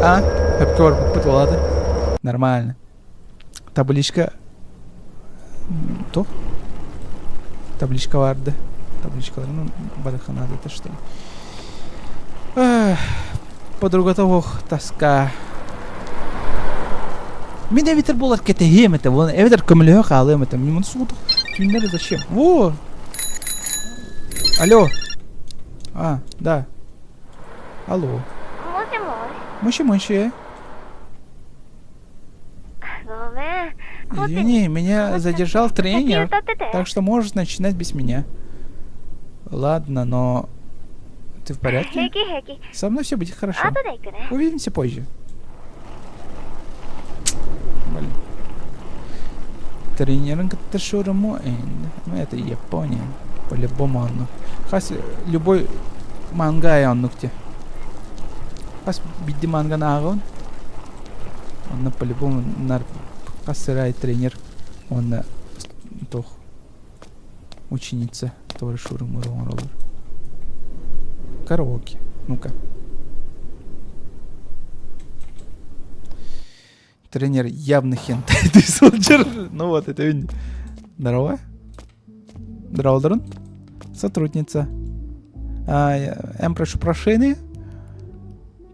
А, öpke var bıt oladı. Нормально. Табличка. Топ. Табличка vardı. Табличкаларын бараханада да что. Подругата ох, тоска. Мен эвитер болар кетем это, вон эвитер көмөлө калым это. Мен суудук. Түндер зачем? Во. Алло. А, да. Алло. Мощи. Извини, меня задержал тренер, так что можешь начинать без меня. Ладно, но... Ты в порядке? Со мной все будет хорошо. Увидимся позже. Блин. Тренером как-то шурому. Ну это Япония. По-любому оно. Хас любой манга и он нукте. Хас бидди манга нагон. Он по-любому нар хасырай тренер. Он тох ученица. Тоже шурому роллер. Караоке. Ну-ка. Тренер явно хентай. Ты солджер. Ну вот, это видно. Здорово. Здорово, Дрон. Сотрудница. Прошу прощения.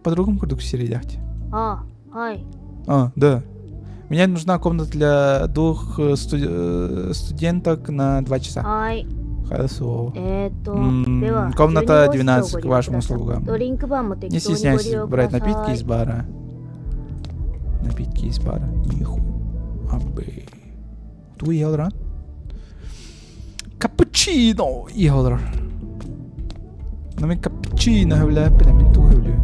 По другому курдуку середяхте. Ай. Да. Мне нужна комната для двух студенток на 2 часа. Ай. Хорошо. Комната 12 к вашим услугам. Не стесняйтесь брать напитки из бара. Напитки из бара. Нихуя. Абы. Ту елран. Капучино елран. Но мен капучино хөвләп беләм, мен ту хөвләм.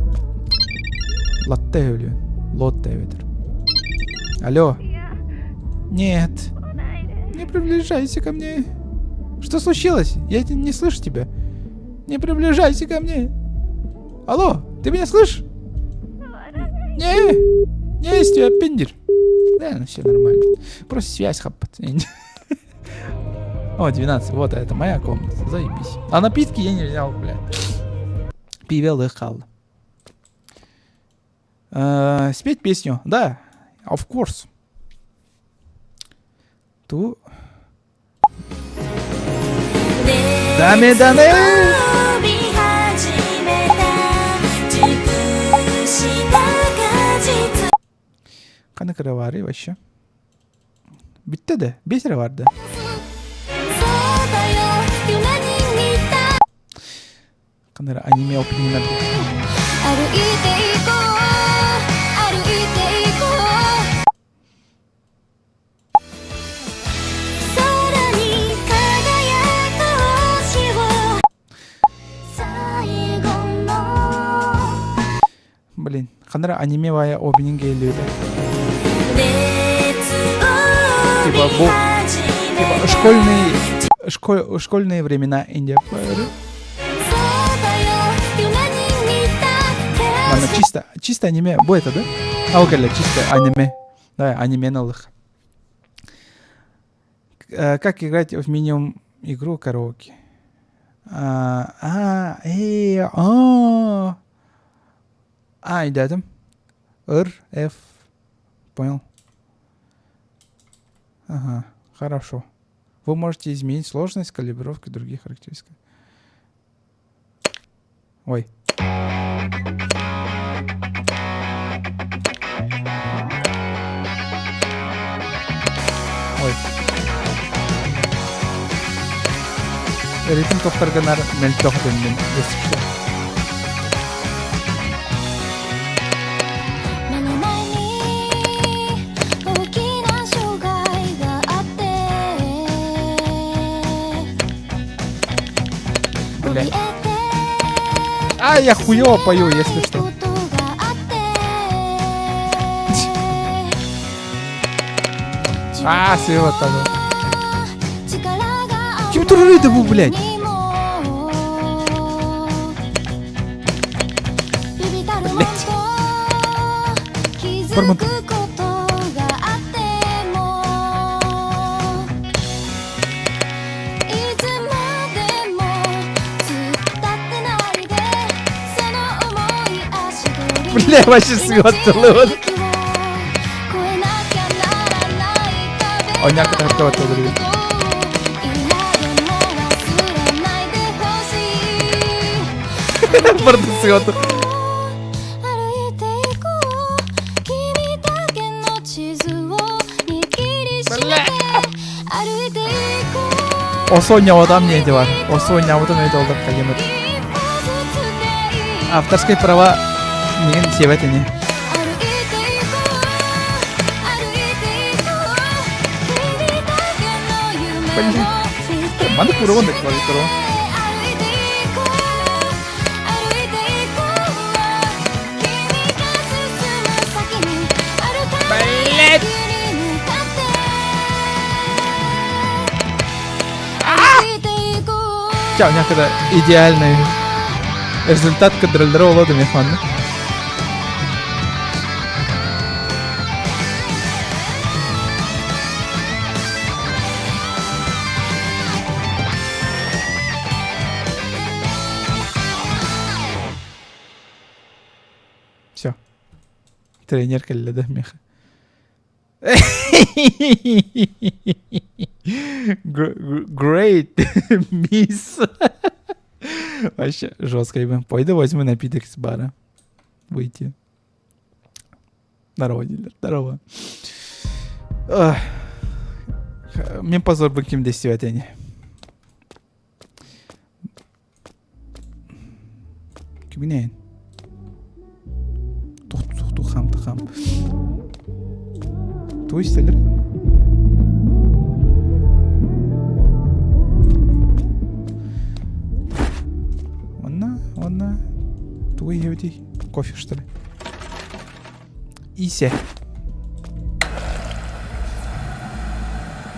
Латте хөвләм. Лотте ветер. Алло. Нет. Не приближайся ко мне. Что случилось? Я не слышу тебя. Не приближайся ко мне. Алло, ты меня слышишь? Не есть тебя пиндер. Да, ну все нормально. Просто связь хапает. О, 12. Вот, это моя комната. Заебись. А напитки я не взял, блядь. Пивел и хал. Спеть песню? Да. Of course. Ту... Даме. Қаны кірі var ya вообще. Bitti de. 5 lira vardı. Қаны аниме опенингler. Блин, қанара аниме вая опенинг гейледі. Типа школьные времена Индия. Ладно, чисто аниме. Бу это, да? Алгали, чисто аниме. Да, аниме налых. Как играть в минимум игру караоке? Идем. F. Понял. Ага, хорошо. Вы можете изменить сложность, калибровку и другие характеристики. Ой. Ритм тоқтарганар мельтоқ денден. Есікші. Бля. А, я хуёво пою, если что. А, свет там. Кем ты рыда был, блядь? Бармен. Бля, вообще свет целый. Он някакъв такова тълдри. Бърда света. Осо няма да мне девар. Осо няма да ме долда кагемет. Авторские права мен севете не. Mana puro banget kalau itu. Belet. Чао, някъде идеалный результат, который дрова да ми хванна. Все. Тренерка для домеха. Great, мисс. Вообще жестко, ебан. Пойду возьму напиток с бара. Выйти. Здорово, дилер. Здорово. Мен позор был кем десятине. Кибинейн. Тухам. Той істелер? Онна. Той евдей. Кофе, что ли? Исе.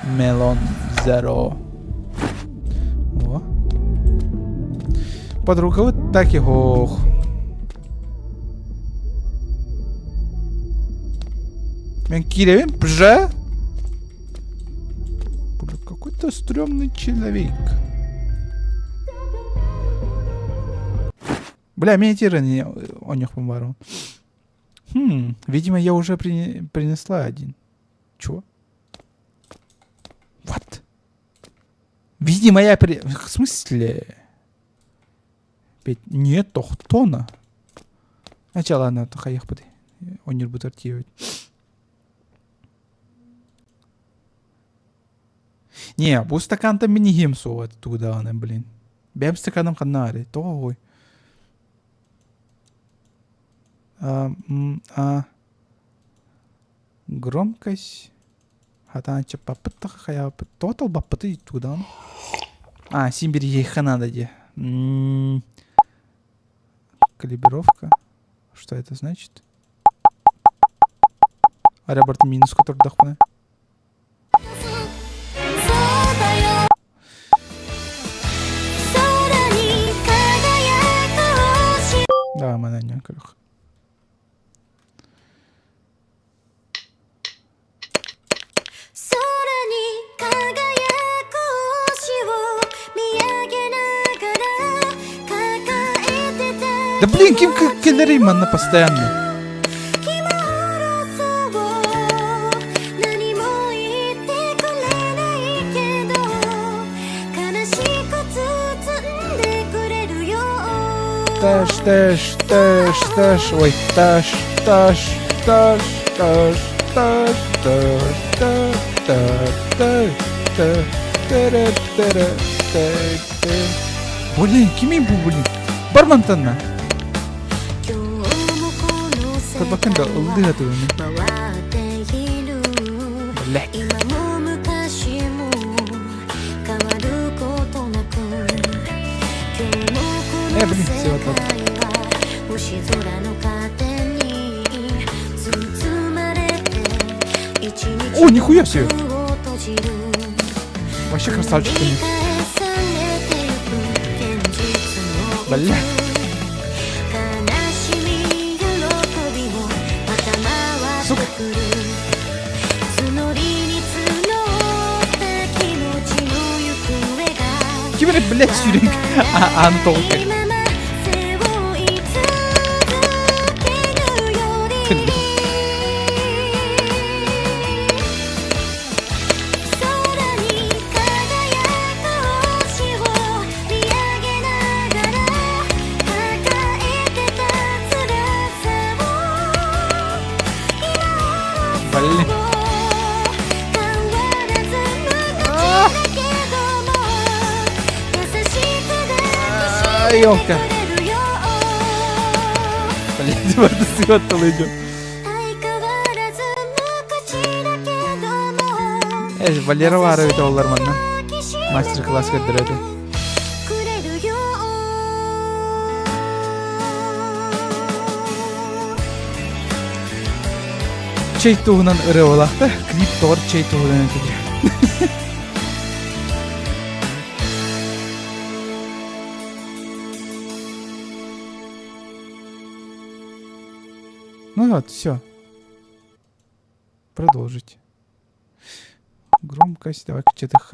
Мелон Зеро. О. Подруга вот так его. Мен киревен, бжа. Бля, какой-то стрёмный человек. Бля, меня тирани о них помару. Видимо, я уже принесла один. Чё? Вот. Видимо, я В смысле? Нет, тохтона. Начало она тохаях поды. Он не будет артивать. Не, bu стакан-то мини-гейм суvat туда, блин. Бем стаканом канаре, той. Громкость. Хатанча попытка хая тотал бапыты туда. Симбири ейха надо де. Калибровка. Что это значит? Аэропорт минус, который дохуя. Да, мы на няколко. Да блин, кем киллеры манна постоянно. Таш. Ой, таш. Блин, кими бу, блин. Бармантанна. Табаканда ылды атыгыны. Блядь. блин, все вот так. О, нихуя себе! Вообще красавчик, конечно. Бля. Сука. Кибер, блядь, сюринг. Антон. Блин. Ёлка. Блядь, вот свет-то идет. Валера Варович олар мана. Мастер-класс кеттирди. Чей тугунан ыры болакта, клип тор чей тугунан өтүдү. Ну вот, все. Продолжить. Громкость, давай-ка ЧТХ.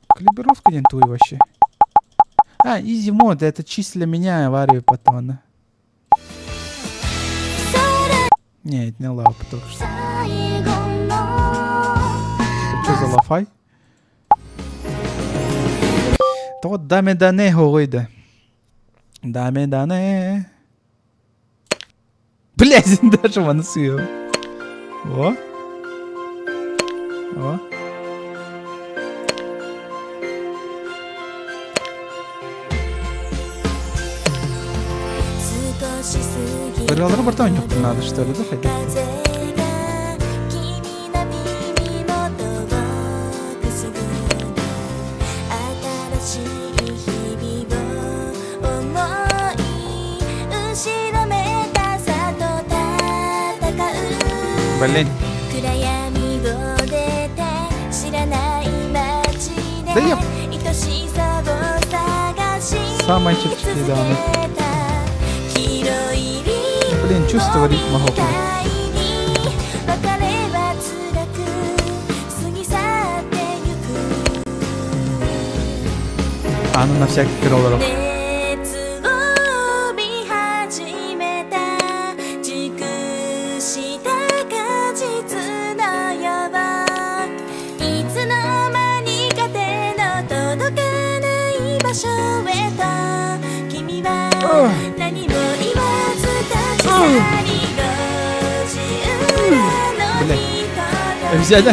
Калибровка не туй вообще. А, easy мод, это чисто для меня аварию потом. Не, это не лапа только что. Что за лафай? То вот даме дане хойда. Даме дане. Блядь, даже вон съел. О. О. Переговоры бортом надо, что ли, заходить? Блин. Да я... Самая чуть-чуть, да. Блин, чувство ритма хопа. А, ну на всяких роллеров. Взяли.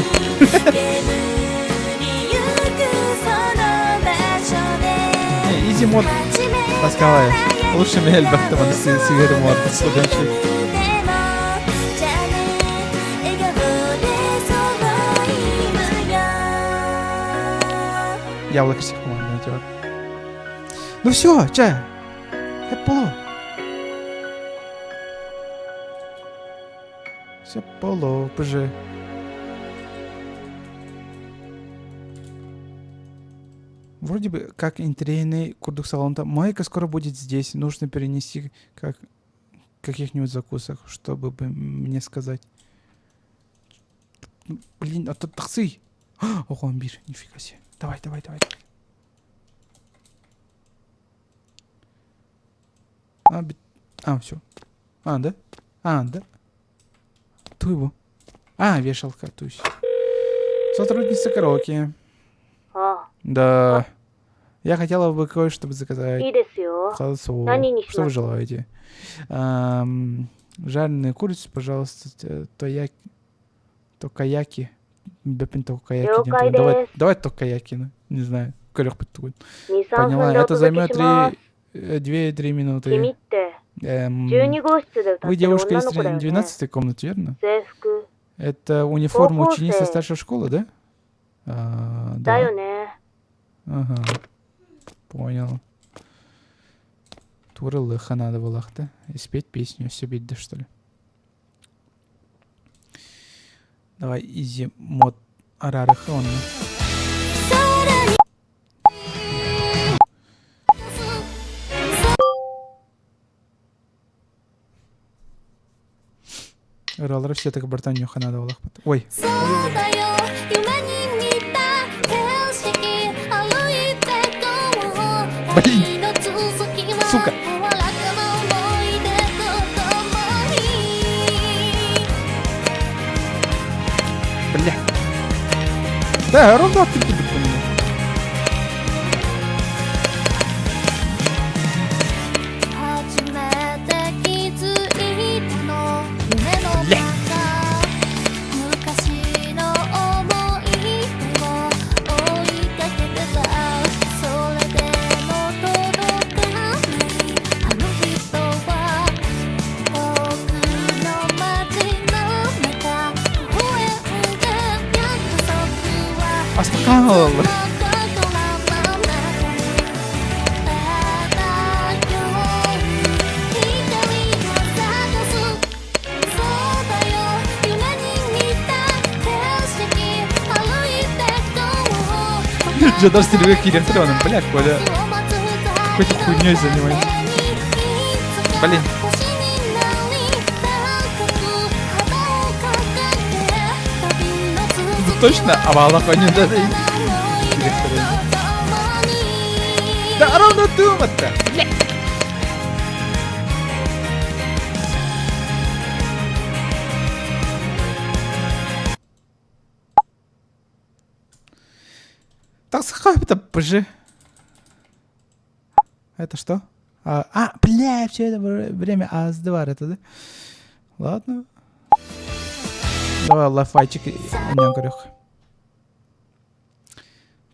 Изи мод ласковая. Лучше меня альбахтом на сигару мод слуганчик. Яблоко всех помогает. Ну все, чай. Эполо. Все поло, пожи. Вроде бы как интерьерный курдук салонта. Майка скоро будет здесь. Нужно перенести как каких-нибудь закусок, чтобы бы мне сказать. Блин, а тут таксы. Ого, он бир, нифига себе. Давай. Все. Да? Да. Туйбу. Вешалка, тусь. Сотрудница караоке. Да. Я хотела бы кое-что заказать. Хорошо. Что вы желаете? Жареную курицу, пожалуйста. Токаяки. Давай токаяки. Не знаю. Поняла. Это займет 2-3 минуты. Вы девушка из 12-й комнаты, верно? Это униформа ученицы старшей школы, да? Да. Ага. Понял. Турылыха надо было-то. И спеть песню себе, да что ли. Давай изи мод арарыха он. Ралар все-таки братанюха надо было. Ой. そうだよ夢に見た景色歩いてこう Блин. 旅の続きは Сука. 柔らかな思い出と共に Бля. Да, ровно ты тут понял. 初めて気づいたの夢の中昔の思い出を追いかけてたそれでも届かないあの人は僕の街の中微笑んで約束は Аспаканова. じゃあ出してる上切れてるわね。Бля, Коля. Какой-то хуйней занимается. Блин. Ну точно, а мало хуйни надо. Да ровно думать-то. Бля. Так, это ПЖ. Это что? Бля, все это время АС2 это, да? Ладно. Давай лайфайчик нянкарюх.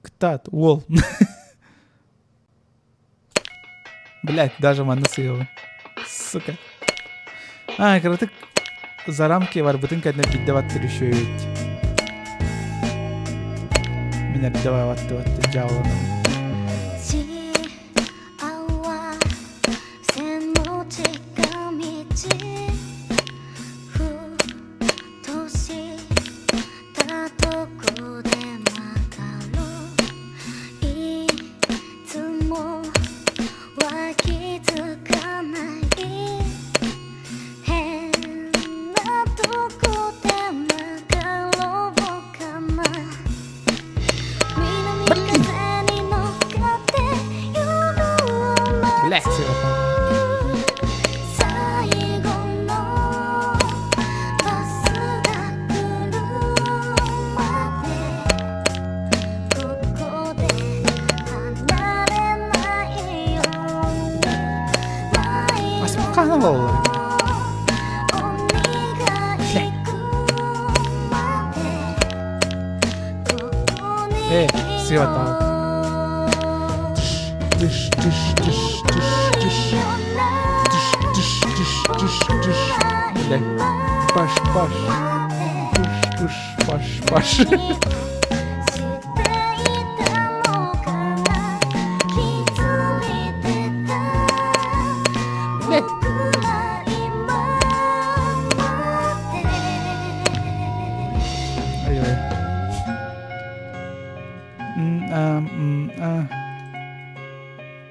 Ктат, уол. Блять, даже маны съела. Сука. Короче, за рамки var bütün kendine biddevattır еще ведь. Меня биддеваттı жабылдым. 姿をパシパシプシパシパシ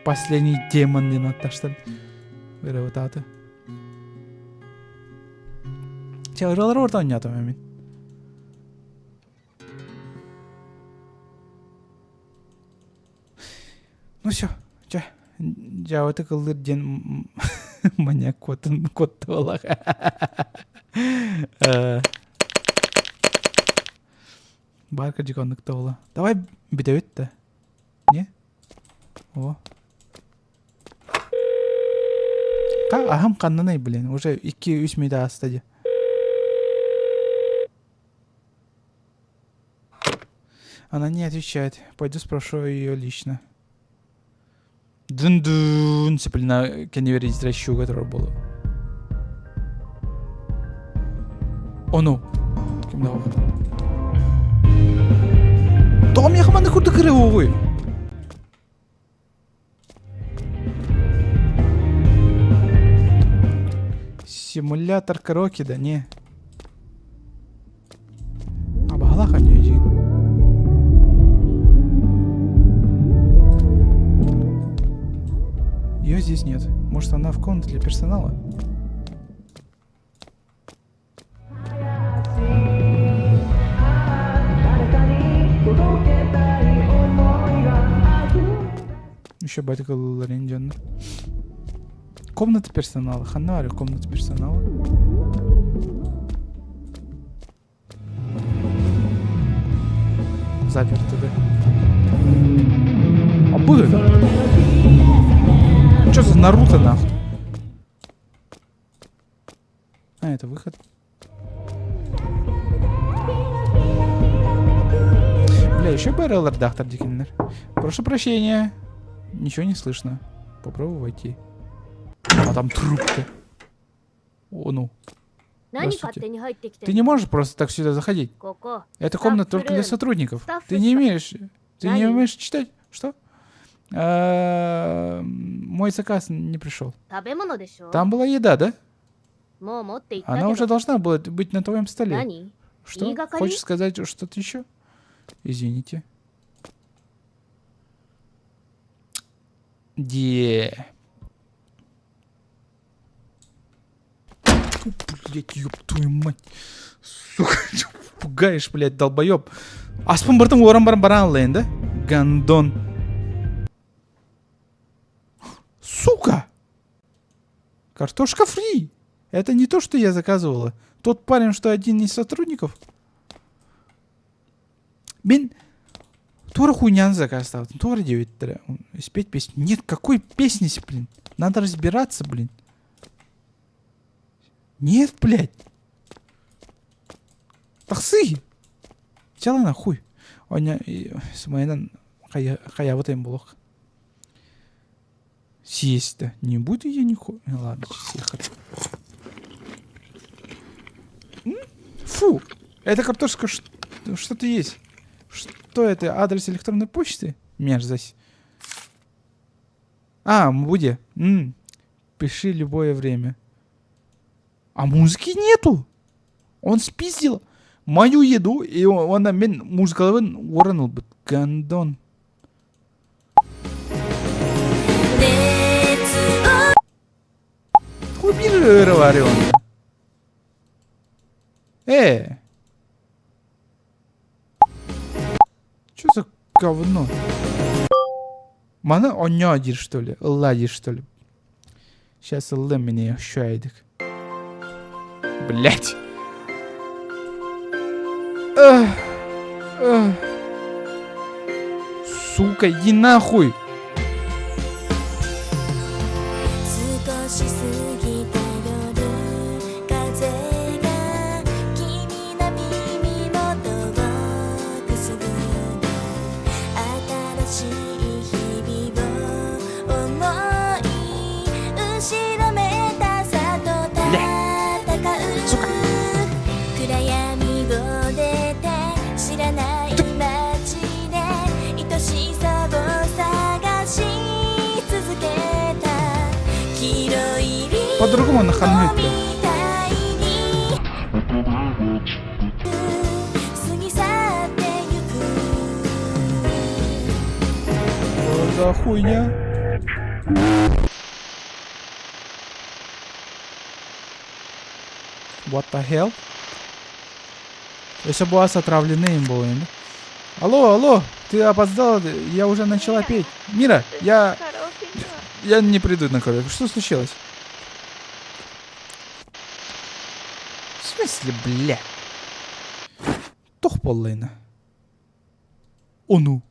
Последний демон не надо, что ли? Вот это. Че, ұралар орта ойнатым, әмін. Ну все, жа өті қылдыр ден маньяк котты олақ. Барка жиконлыкта ола. Давай бите өтті. Не? О. Ахам қаннанай, блин, уже 2-3 мида астади. Она не отвечает. Пойду спрошу ее лично. Дун-дун, сеплина кеневери здращу, которая была. О, ну. Кем дал? Том я хаманы курды кыры овы. Симулятор караоке, да не. А багалаха не один. Ее здесь нет. Может, она в комнате для персонала? Еще батька Ларинджан. Комната персонала. Ханари, комната персонала. Заперто, да? А было? Что за Наруто, нахуй? А, это выход. Бля, еще БРЛ редактор Дикинер. Прошу прощения. Ничего не слышно. Попробуй войти. А там трубка. О, ну. Здравствуйте. Ты не можешь просто так сюда заходить. Это комната только для сотрудников. Ты не умеешь читать? Что? Мой заказ не пришел. Там была еда, да? Она уже должна была быть на твоем столе. Что? Хочешь сказать что-то еще? Извините. Блять, ёб твою мать. Сука, пугаешь, блять, долбоёб. Аспан бартым орам баран лейн, да? Гандон. Сука! Картошка фри. Это не то, что я заказывала. Тот парень, что один из сотрудников. Мен тура хуйняны заказ ставил. Тура 9 спеть песню. Нет, какой песни, блин? Надо разбираться, блин. Нет, блядь. Тахсы. Сяла нахуй. Оня смайдан хаяватаем блок. Съесть-то не буду я нихуя. Ладно, сейчас я Фу. Это картошка что-то есть. Что это? Адрес электронной почты? Мерзость. А, Мбуде. Пиши любое время. А музыки нету. Он спиздил мою еду, и он мен музыкалывын ораныл бит. Гандон. Хубир варил. Чё за говно? Мана онядир, что ли? Ладир, что ли? Сейчас ылы меня щайдик. Блять. Сука, иди нахуй. По-другому нахамнуть-то. Что за хуйня? What the hell? Если бы вас отравлены им было, да? Алло, ты опоздал, я уже начала петь. Мира, я не приду на караоке. Что случилось? В смысле, бля? Тох поллейна. О ну.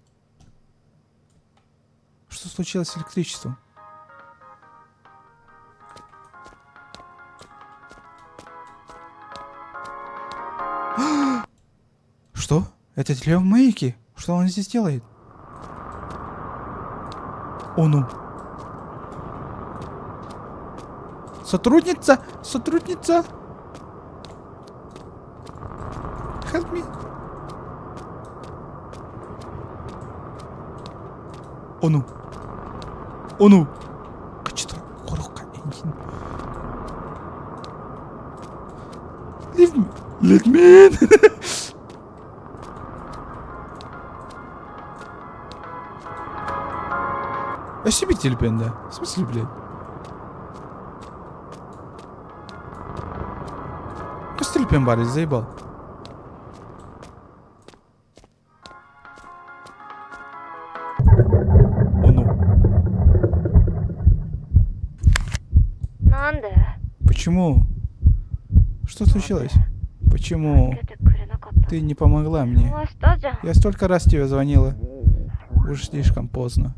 Что случилось с электричеством? Что? Это телефон Майки? Что он здесь делает? О ну. Сотрудница! Help me. О ну. Качество. Let me in. Вообще телепен, да? В смысле, блядь? Я телепен барить, заебал. О, ну. なんで Почему? Что случилось? Почему 出てくれなかった ты не помогла 電 мне? 話したじゃん Я столько раз тебе звонила. Уже слишком поздно.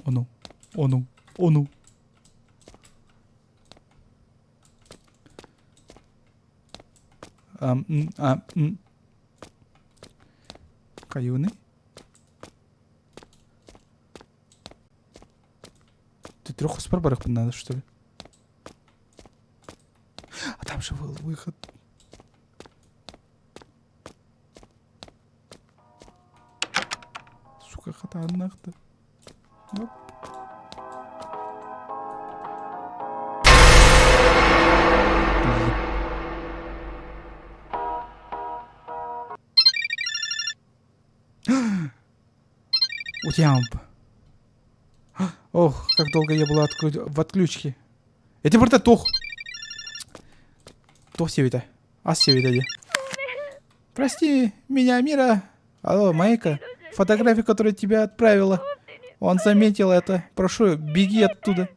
О ну, о ну, о ну. Каюны? Ты трёх с барбарах надо, что ли? А там же был выход. Сука, хата нахта. Оп. Утямп. Ох, как долго я была в отключке. Это просто тох. Тох севита. А севита где? Прости меня, Мира. Алло, Майка. Фотографию, которую тебя отправила. Он заметил это. Прошу, беги оттуда.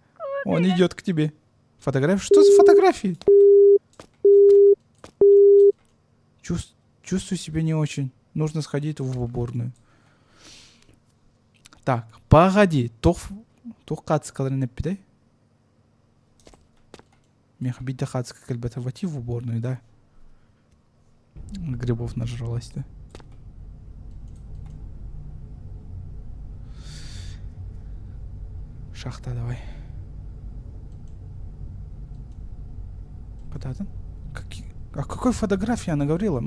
Он идет к тебе. Фотография? Что за фотографии? Чувствую себя не очень. Нужно сходить в уборную. Так, погоди. Тох кацкаларына пидай. Меха бить дахацка, как бы это войти в уборную, да? Грибов нажралась, да? Шахта давай. Куда ты? О какой фотографии она говорила?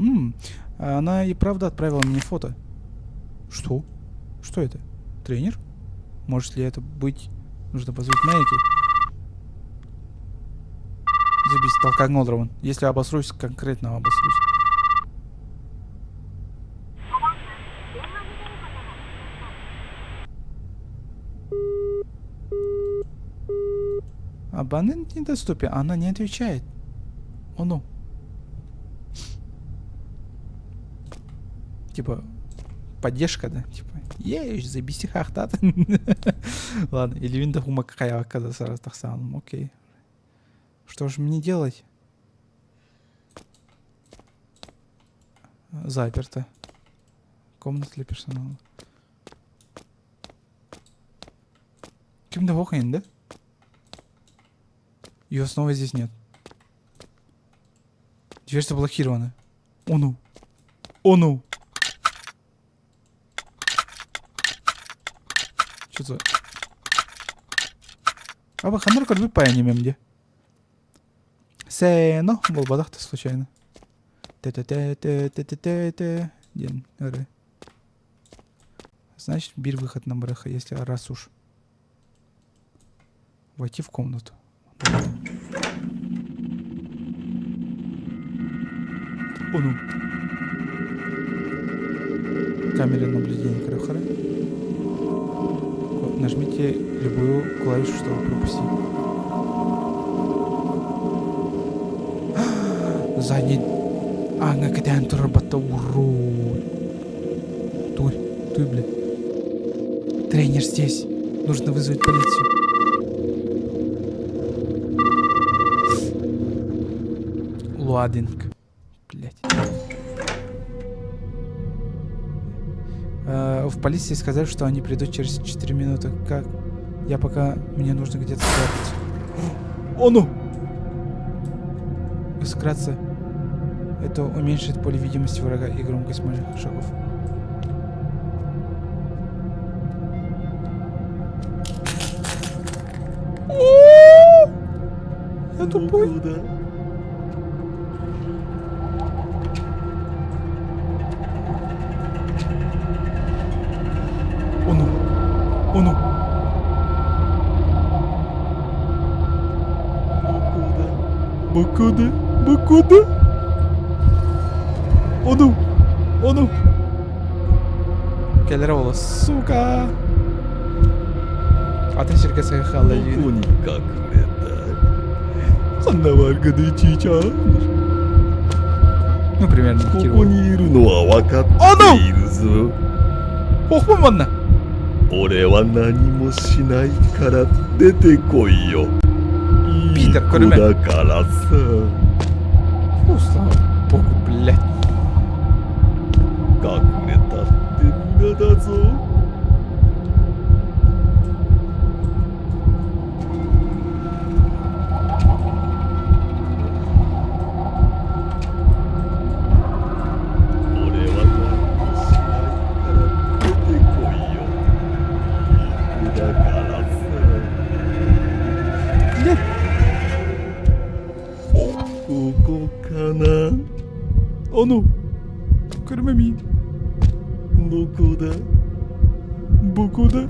Она и правда отправила мне фото. Что? Что это? Тренер? Может ли это быть... Нужно позвать Майки. Забись, толкай Нолдрован. Если обосрусь, конкретно обосрусь. Абонент недоступен. Она не отвечает. О, ну. Типа, поддержка, да? Типа, ешь, забиси хахтат. Ладно, или винда хума какая оказаться раз так самым. Окей. Что же мне делать? Заперто. Комната для персонала. Кем-то вохайн, да? Ее снова здесь нет. Дверь заблокирована. О ну. О ну. Что за... Аба хандар кальбы паянемем где? Сено. Был бадах-то случайно. Те-те-те-те-те-те-те. Ден. Значит, бир выход на бреха, если раз уж. Войти в комнату. О, ну. Камера наблюдения Крохара. Нажмите любую клавишу, чтобы пропустить. Задний... Нагадян турбата уру. Туй, блядь. Тренер здесь. Нужно вызвать полицию. Луадинг. Блядь. В полиции сказали, что они придут через 4 минуты. Как? Я пока... Мне нужно где-то спрятаться. О, ну! Вкратце. Это уменьшит поле видимости врага и громкость моих шагов. Я тупой. О ну! こだどこだOnu Gelir oğlu suka Ateş şirkesi kaldı どこに隠れた Kanna var gıdı çiçeği Ну, примерно ここにいるのは分かっているぞ Hohman bana 俺は何もしないから出てこいよいい Питер, 子 көрме だからさ Usta Boku bleh 隠れたって無駄だぞ 俺は何もしないから出てこいよいい子だからさ Gel ここかな Onu Görmemeyin どこだ Boku da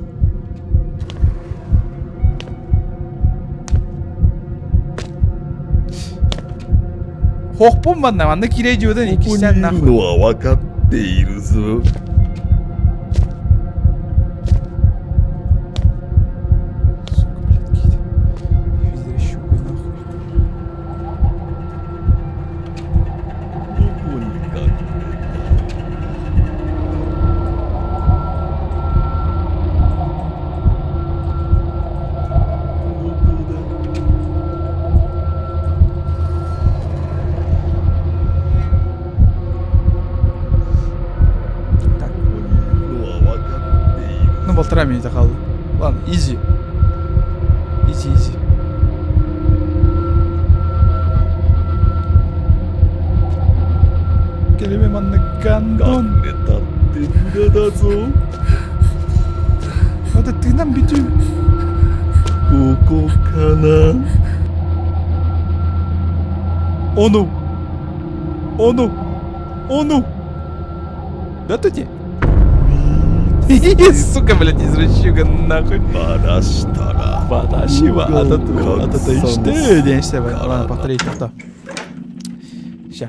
Hohpun bana bana kireyciyordan こ iki こにい sen る nah のは分かっているぞ Yüzleri şu nahуй どこに隠れたどこだ Так ここにいるのは分かっている Ну полтора минута kaldı Ладно изи Изи Kelime manna gandon 隠れたって無駄だぞ Hadi tıkından bütün ここかな Onu Да тут Сука, блядь, извращуга нахуй バラしたら Ваташива Как атата сам işte Neyse ben Karada. ладно повторить то Ща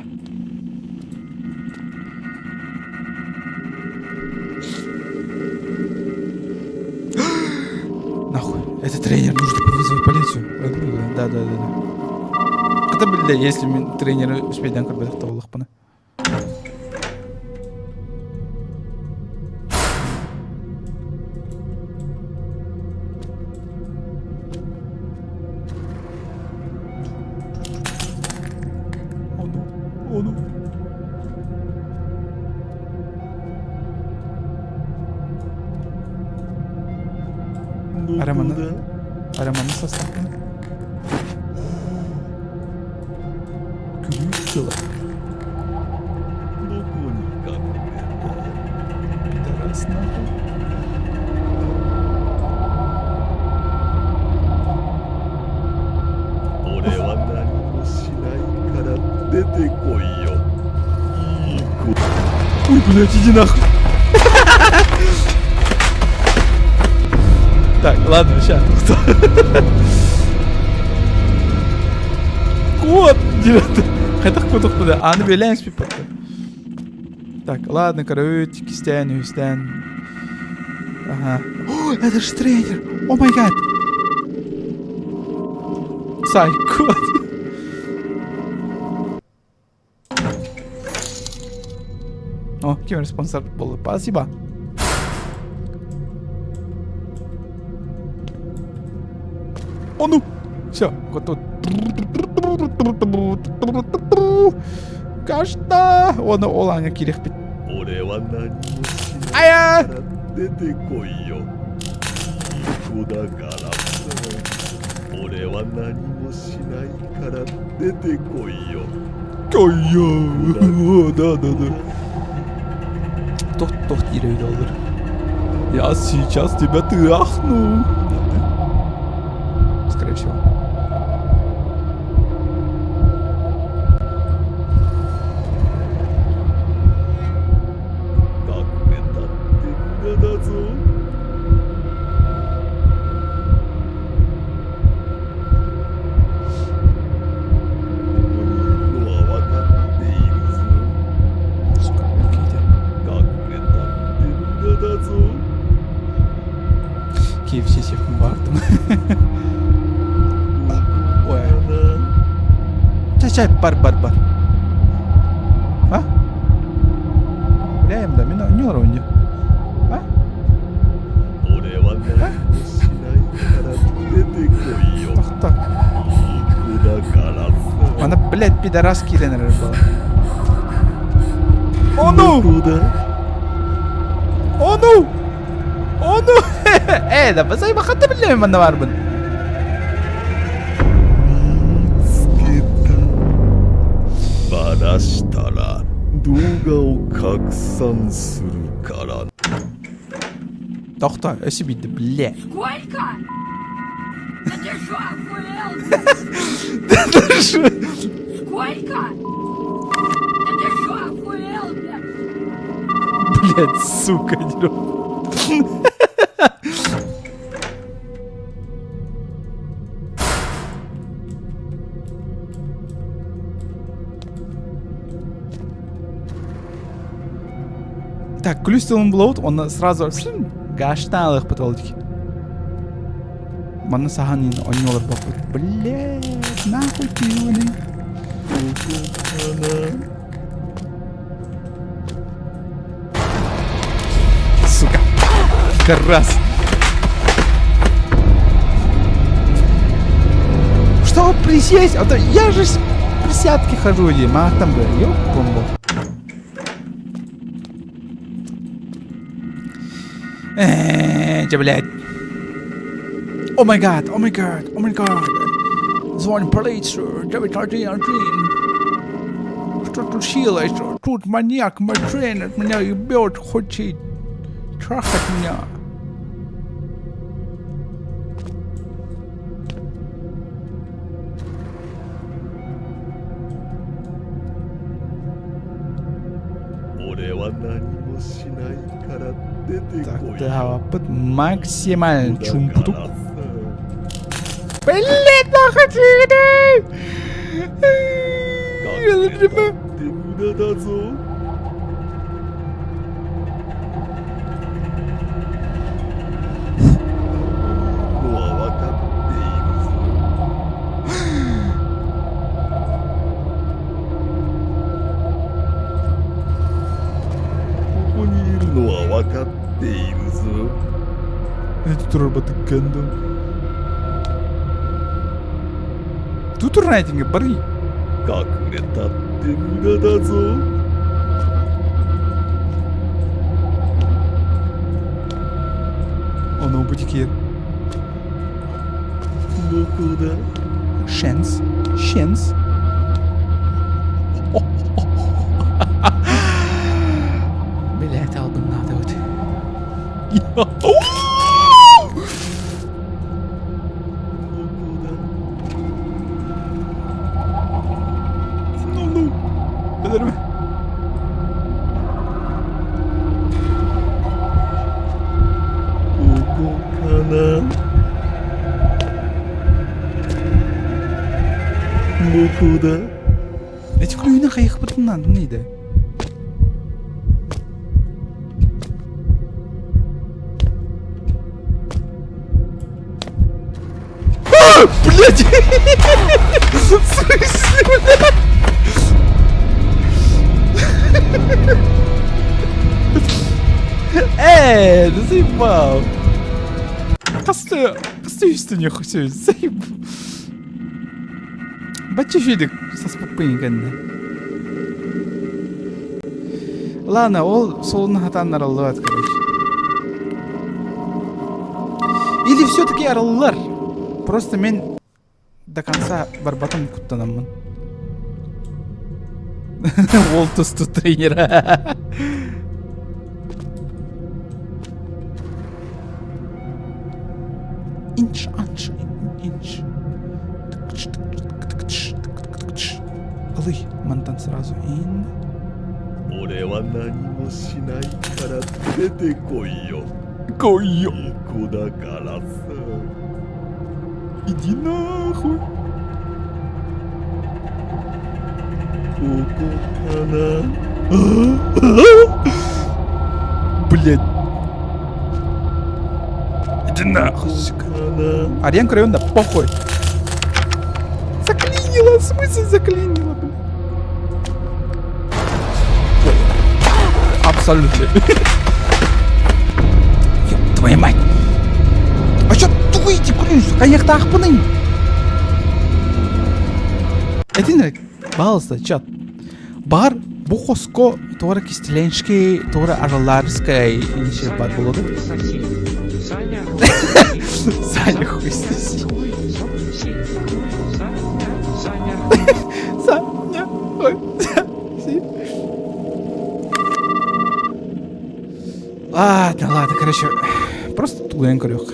Нахуй это тренер нужно вызвать полицию Да Это бля если тренеры успеют дан кырбедик табылык бана Onu Араманы Араманы составын Гülüşçüler どこに隠れ Тарас нахуй た俺は何もしないから出てこいよいい子 Ой, блядь, иди нахуй Так, ладно, сейчас Кот, Хотя кто куда? А, ну беляем спипа. Так, ладно, короче, кистян, юстян. Ага. О, это же тренер! О май гад! Сайкот! О, кем спонсор был? Спасибо. О, ну! Все, вот тут. Кажется, он оланя кирих бит. 俺は何もしあないやから出てこいよいい子だからさ俺は何もしないから出てこいよ Да. Тох, тирей доллар. Я сейчас тебя трахну. Скорее всего. бар. А? Гуляем, да, меня не уронил. А? 俺は何もしないから出てこいよ。 Так. いい子だからさ。 Она, блядь, пидорасский ренер была. О, ど ну! こだ О, ну! О, ну! Да позови, хата, блядь, манна варбан. つけた。バラしたら動画を拡散するから。 Тохта, эси бидди, блядь. Сколько? Да ты что, охуел? Сколько? Да ты что, охуел, блядь? Блядь, сука, дерём. Так, Клюстилон Блоуд, он сразу гаштан их потолки. Мана саханин, он не олар бапыр. Блядь, нахуй ты его. どこかな Сука. Раз. Что присесть? А то я же с присядки хожу, Дима, а там, бля, ёб бомбу. Блядь. О май гад. Звонь полицию, 911. Что тут силой? Тут маньяк, машина от меня ебет, хочет трахать меня. Так, давай, максимально чумпутук. Блин, нахуй ты! Это турбата кендо. Тут рейтинг бары. 隠れたって無駄だぞ。Оно бутикер. どこだ Шенс. Блять, албан надо вот. Ну. Подожди. Куда? Эти клюйнаха их потом надо, не да. Блять! В смысле, блядь? Ты заебал! Касты что не хочу, заебал. Бачи шидик со спокойненько. Ладно, ол солуна хатан араллар, короче. Или все-таки араллар? Просто мен до конца барбатом куттанаммын. Ол тусту тренера. Инч. Алый, мантан сразу. Ин. 俺は何もしないから出てこいよ。来いよ。いい子だからさ。 Иди нахуй. ここかな Блять. Иди нахуй. かな Ариан Крайон, да похуй. Заклинила, в смысле заклинила? абсолютно. Ёб твою мать. А чё туйте, күріңіз, қаяқта ақпының? Әтінірек, бағалыста, чат. Бар, бұл қоско туара кистеленшке, туара араларскай, неше бар болады? Саня хуй снеси. Саня хуй снеси. Ладно, короче, просто тугуен көрек.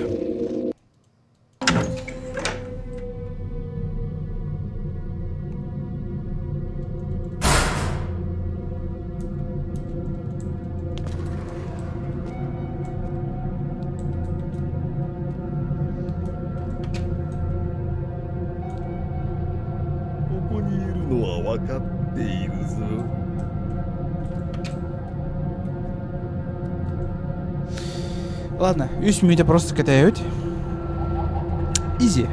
Ладно, үс мүйде просто кетейбит. Изи.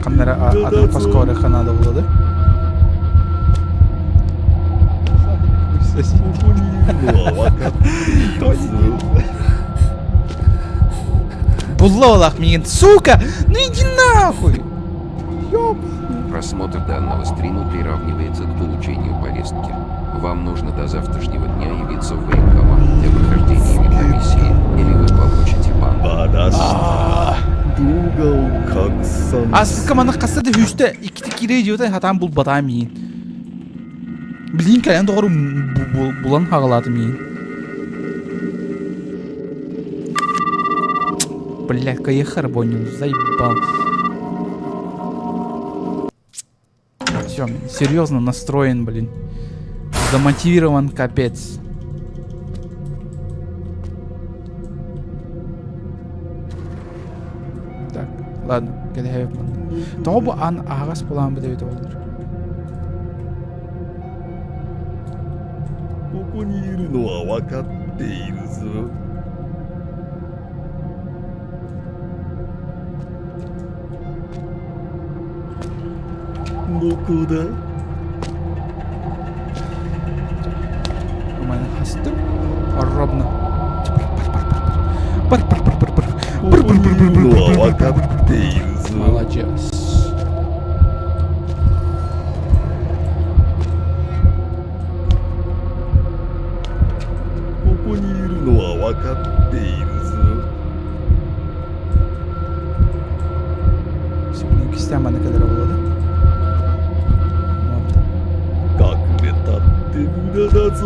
Қандары адам қосқоры қанады болады. Булла олақ мен, сука! Ну иди нахуй! Ёб! Просмотр данного стрима приравнивается к получению повестки. Вам нужно до завтрашнего дня явиться в военкомат для прохождения медкомиссии, или вы получите бан. Асылка мана қасады хүшті икті керей жеуді хатан бұл бата мен. Білейін кәлен доғыру бұлан хағалады мен. Блядь, каехар понял, заебал. Всё, серьезно настроен, блин. Замотивирован капец. Так, ладно, кетейік мұны. Тоғы бұл ағас болан бұд өйті olur. ここにいるのは分かっているぞ。どこだ? Нормально хастым. Ровно. Бар. ここにいるのは分かっているぞ。 Молодец. Сегодня кистяма на кадре было, да? 隠れたって無駄だぞ。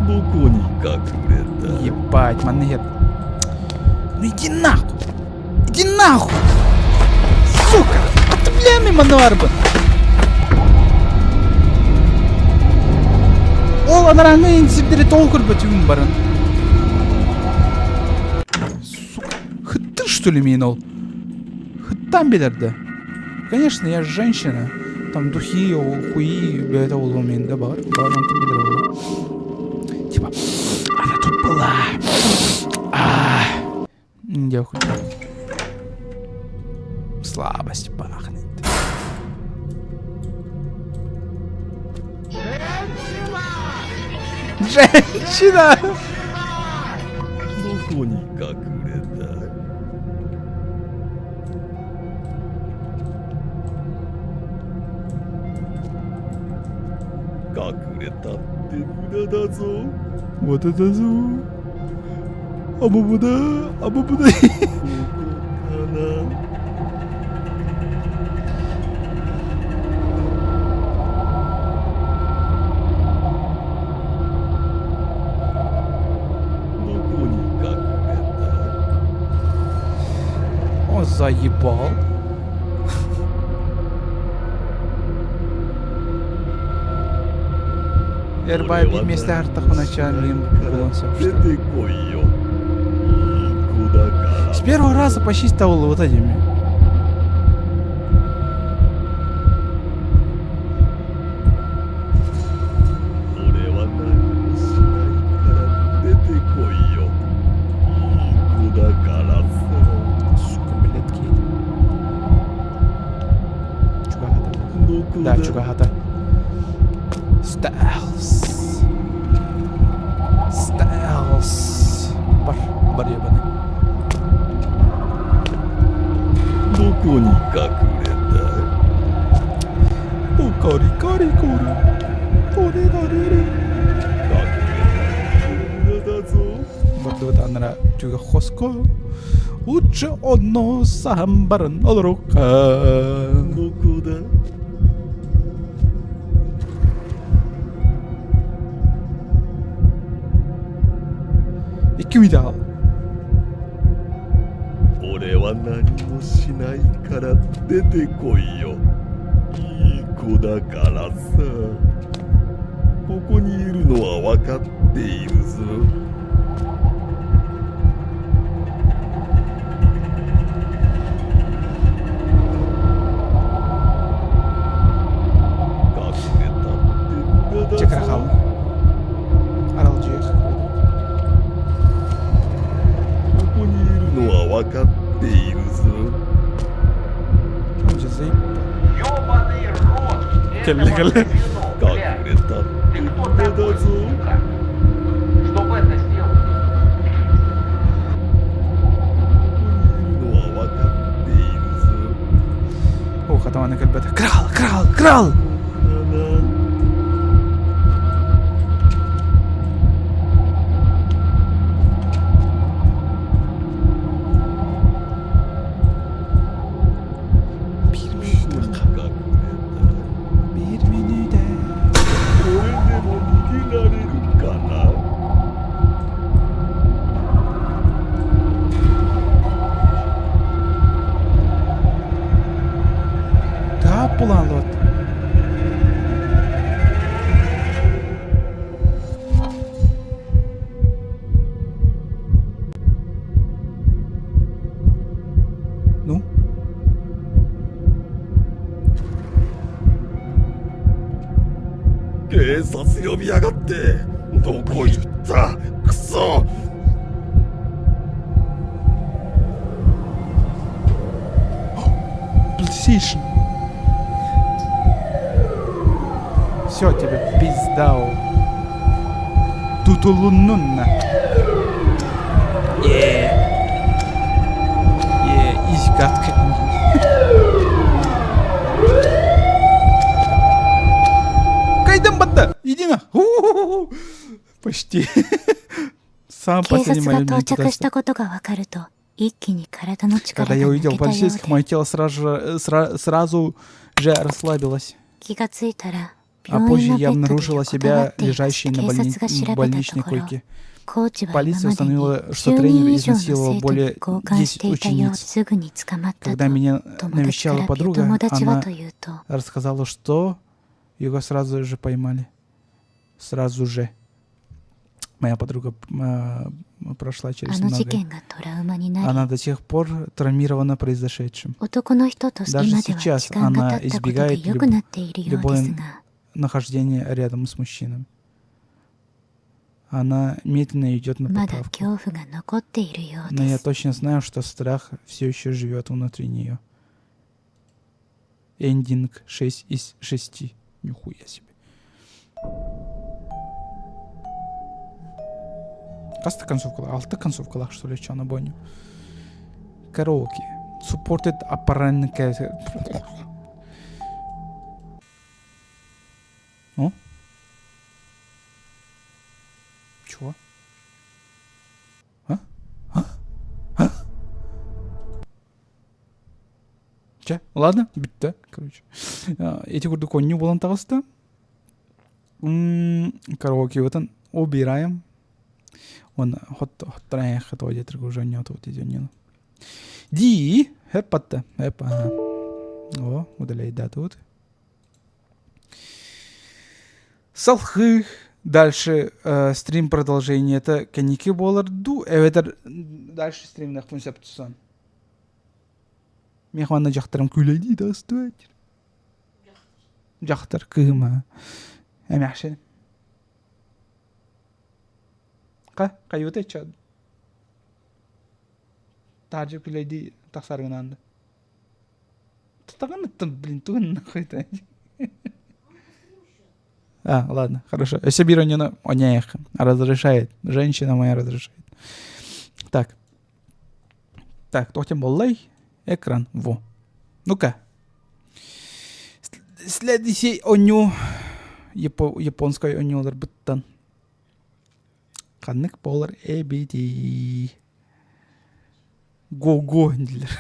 どこに隠れた? Ебать, маннахер. Ну иди нахуй! Иди нахуй! Сука! Отвлями мануарбы! Ол анаранны инсиптери толкур бөтүгүн барын. Сука! Хыттыр что ли мен ол? Хыттан белерди. Конечно, я женщина. Там духи, хуи, бөтө болу менде бар. Бармантын билер болу. Типа, она тут была. Дякую. Слабость пахнет. Женщина! どこに隠れた?隠れたって無駄だぞ。 Вот это зу. Абабуда. ここかな? こ Заебал. Эрбай вместе артах поначалу им было все. 出てこいよ。いい子だから。 С первого раза почти стало вот этими. Сука, билетки. Чугахата. Да, Чугахата. Стайлс. Стайлс. Бар ебаный. どこに隠れた？ О, кори, кори, кори. Кори, кори, кори. 隠れただぞ。 Вот она juga хоско. Лучше оно самбаран олрука. どこだ？ Икюмида. 俺は何もしないから出てこいよ。いい子だからさ。ここにいるのは分かっているぞ。 Cek rakam. Aral Jek. ここにいるのは分かっているぞ。 Он же заебал. Ёбаный рот! Келли, келли. 隠れたって Ты ん кто だ такой, ぞ。 сука? Чтобы это сделать? ここにいるのは分かっているぞ。 О, хатамана кальбета. Крал, крал, крал! かな。 Bir menüde. Bir menüde. これでも逃げられるかな。 Tap ulan lot. Ну? 警察呼びやがって。どこ行ったクソ。 PlayStation. Все, тебе пиздау. Тутулуннунна. Изгадка. Кайдан бата! Иди на! Почти. Сам 警 последний 察が момент 到 мне 着した просто. ことが分かると一気に体の力 Когда が я 抜 увидел けたよう полицейских, で мое тело сразу же расслабилось. 気がついたら А 病 позже 院のベ я ッドで обнаружила 横たわ себя っていまし лежащей た на 警察が調べた больничной ところ койке. コーチは今 Полиция までに установила, что 10 тренер 人以上の изнасиловал 生徒に более 交換して 10 いたよう учениц. すぐに捕まったと Когда меня 友達か навещала ら подруга, 友達は она というと рассказала, что его сразу же поймали. Сразу же. Моя подруга прошла あ через の事 многое. 件がトラウマにな Она り до сих пор травмирована произошедшим. 男の人と Даже 今では сейчас 時間が она 経ったことで избегает 良くなっているようですが нахождение рядом с мужчинами. Она медленно идет на まだ поправку. 恐怖が残っているよう Но で я す точно знаю, что страх все еще живет внутри нее. Эндинг 6 из 6. Нихуя себе. Каста концовка? Алты концовка, что ли, что на боню? Караоке. Supported apparent. О? Чего? Че? Ладно, битті, короче. Эти курды конью болан тағысты. Караоке өтін убираем. Он хоттараяқ хатуа детіргі уже не отвод идет. Ди. Хэппатта. Хэппа. Ага. О, удаляй дату. Вот. Салхы. Дальше стрим продолжение. Это каники болар ду. Это дальше стрим на концептусан. Мехванна жақтарым күлейді да стоит. Жақтар кыма. Әмәшін. Қайуыт етшады. Тажы күлейді тақсарғынанды. Тұтаған ұттым, блин, туын нахуйда. Ладно, хорошо. Если Биронина оняех разрешает. Женщина моя разрешает. Так, тохтем боллай. Экран. Во. Ну-ка. Следующий оню. Японской онюлар бұттан. Қанық болар эбиди. Го-го дилер.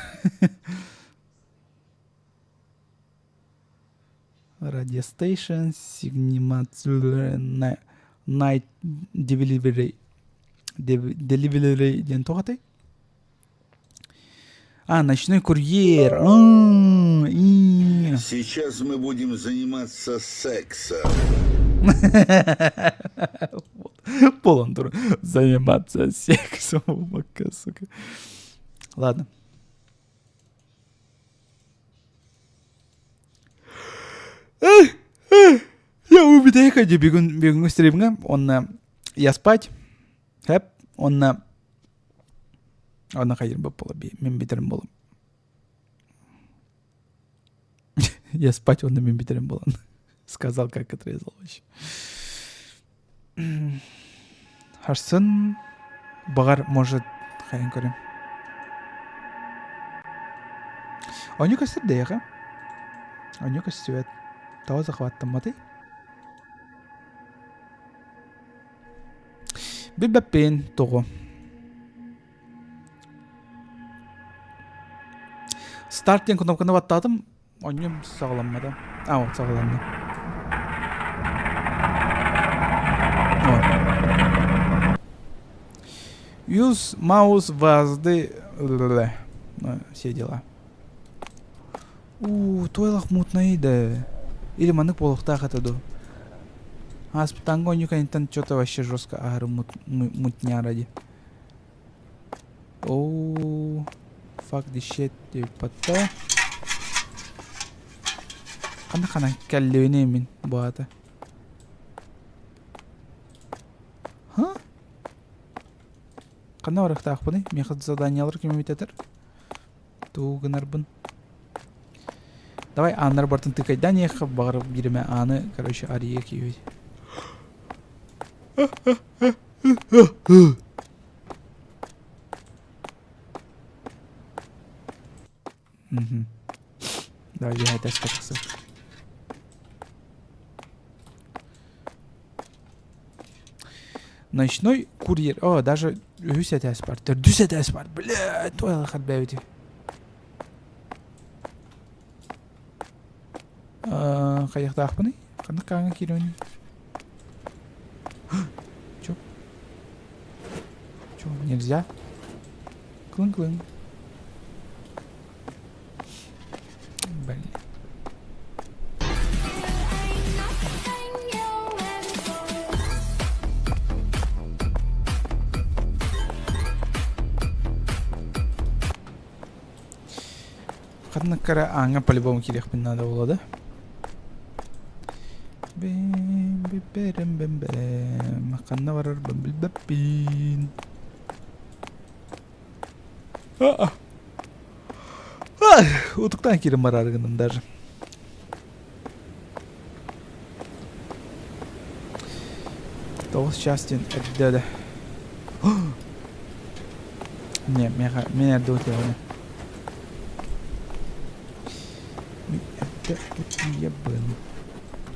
Radio Station, Signimatsu Night Delivery ден тоғатай. Ночной курьер. Сейчас мы будем заниматься сексом. Полон дур. Заниматься сексом. Мака, сука. Ладно. Я убедаю, когда бегу стримга, я спать, хэп, он хайыр боп бола, мен битерим болам. Я спать, он мен битерим болам. Сказал, как отрезал вообще. Харсын, багар, может, хайын көрем. Оню кастыр дейха. Оню кастыр Тау захваттым маты. Билбеппен тоғы. Старттен кнопканы баттадым. Онем сағыламады. Вот сағыламды. Use mouse вазды. Все дела. Тойлақ мутнайды. Или манық болуқтақ атаду. Аспытанғы оню канитан что-то вообще жестко ағыры мутня ради. Fuck this shit, деп патта. Қана кәллеуіне мен бұғаты. Қана орықтақ бұны? Меқыт заданиялар кеме бететір? Туғынар бұн. Давай анар бартын тыкай. Да не бағырып береме аны, короче, ария киюй. Давай бегай дальше покасы. Ночной курьер. Даже үсет әспар. Дүсет әспар. Блядь, тойлы қат бәуді. Қаяқта ақпыны? Қандық қаңа керуіне? Чё? Нельзя? Клын-клын. Блин. Қадына кара аңа по-любому керек пін надо болады. Бэм-бэм-бэм-бэм. Қанна барар бэм-бэм-бэм. Утуктан керім бар арғынын даже. Тоғыз частен әдді. Не, мен әрді өте оны. Әдді өте ебін.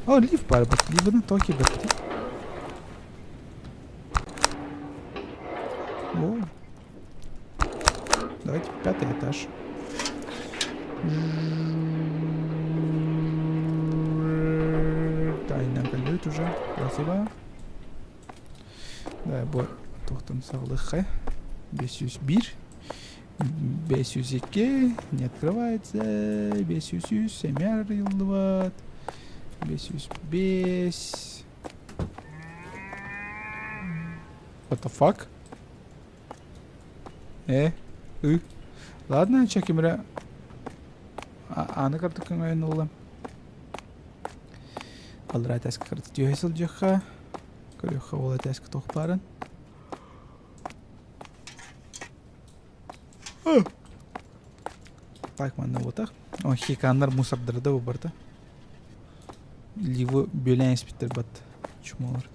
Лифт бар бұд. Лифтінің токи бітті. Давайте 5-й этаж. Тайна колет уже. Красиво. Давай бой. Тоқтым сағлыққа. 501. 502 не открывается. 500 Семер Йылдыбат. 505. What the fuck? Ладно, чекимре. Аны карту көңөйін олым. Алдыра тәскі кырды түйесіл жоққа. Көріққа ола тәскі тоқпарын. Так, манда отақ. О, хекандар мусордырды бұл барды. Ливы бөлән еспеттер бат. Чумалар.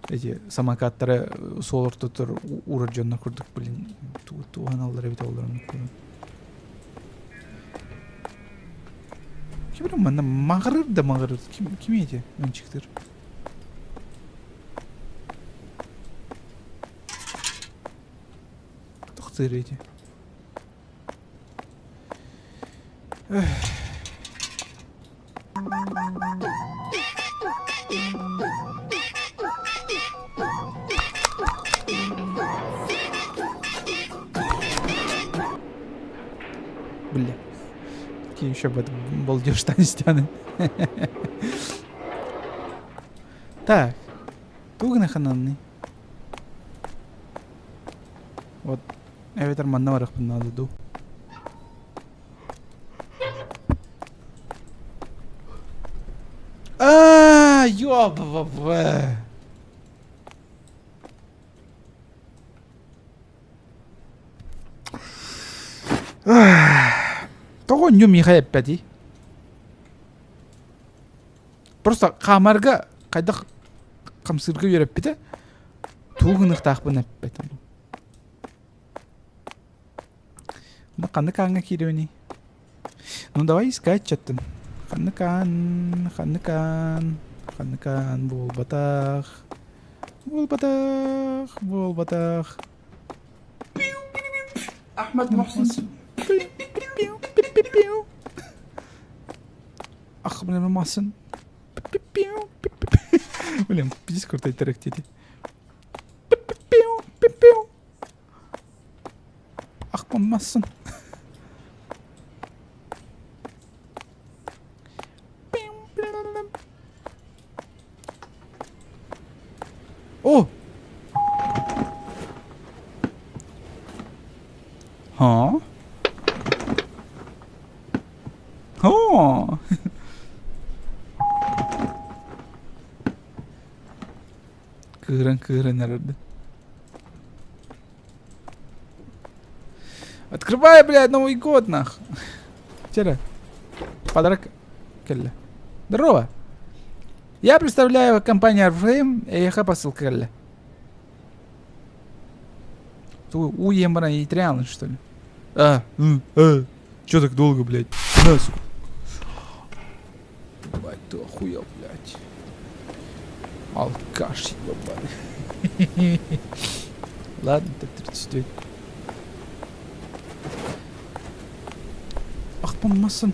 Эти самокаттары солар тұтыр урар жонна күрдік, блин. Туған алдыр әбет оларын көрдім. Кемірім, манда мағырыр да мағырыр. Кем ете? Өнчіктер. Тұқтыр ете. Бля. Какие еще об этом балдеж танистяны. Так. Тугна хананный. Вот. Эветер маннаварах надо ду. Ёбва. Того не михай пяти. Просто камарга кайда камсырга йөрөп бите. Тугынык тахпын аппетем. Ну канны канга кирөни. Ну давай искать чаттын. Канныкан Булбатах. Ахмад Мухсин. Ахмад Мухсин. Блин, пиздец крутой трек, дети. Ахмад Мухсин. О! Ха? О! Кырын народы. Открывай, блядь, Новый год, нах. Вчера. Подарок. Келли. Здорово. Я представляю компанию Arframe, и я посылка Келли. Уембана и трианы, что ли? Чё так долго, блядь? На, сука. Ебать, ты охуел, блядь. Алкаш, ебаный. Ладно, так 39. Ах, помасан.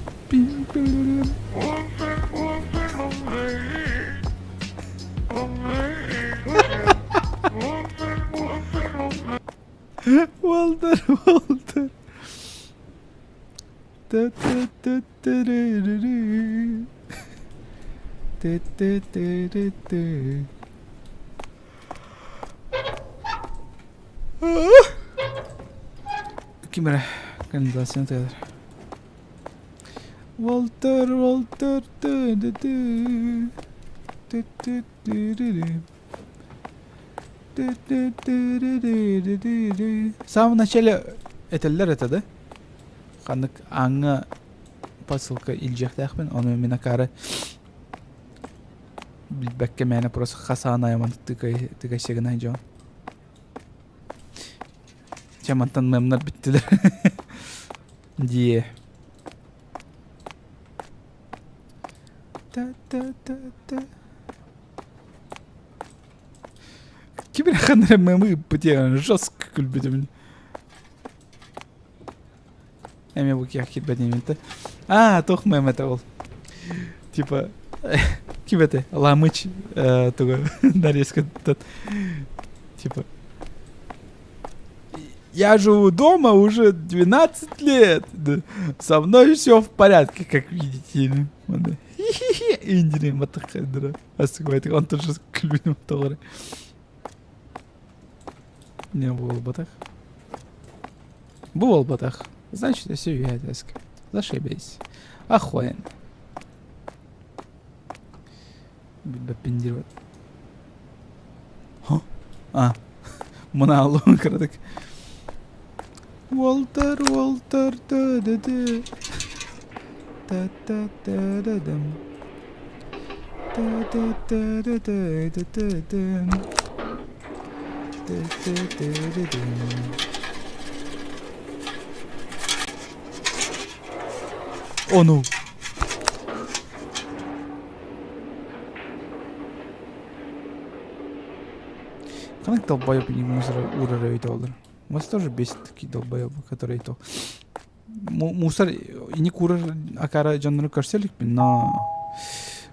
Walter. Kimere kanalizasyon kadar. Walter. В самом начале этеллер этеді. Қандық аңы посылка илжектәқпен, оны мен акары білбәкке мәні просто қасаған айман тігайсеген айжауын. Чамантан мемнар біттілер. Дие. Кибер ханре мемы потяган жестко күлбедім. Эме бұл кияқ кетбәден ементі. Тоқ мем это ол. Типа, кибеті, ламыч туғы нарезка тат. Типа, Я живу дома уже 12 лет. Да. Со мной все в порядке, как видите. Индирин матахайдра. Асыгвайты, он тоже клюнул товары. Не был батах. Был батах. Значит, я все вятяска. Зашибись. Охуенно. Бапендировать. А. Монолог. Уолтер, Уолтер, да-да-да. Та-та-та-да-дам. Та-та-та-да-да-да-да-дам. Та-та-та-да-дам. О, ну. Как долбоеб не мусора это олдер? Вас тоже бесит такие долбоебы, которые то мусор и не курар акара жанры көрселик, но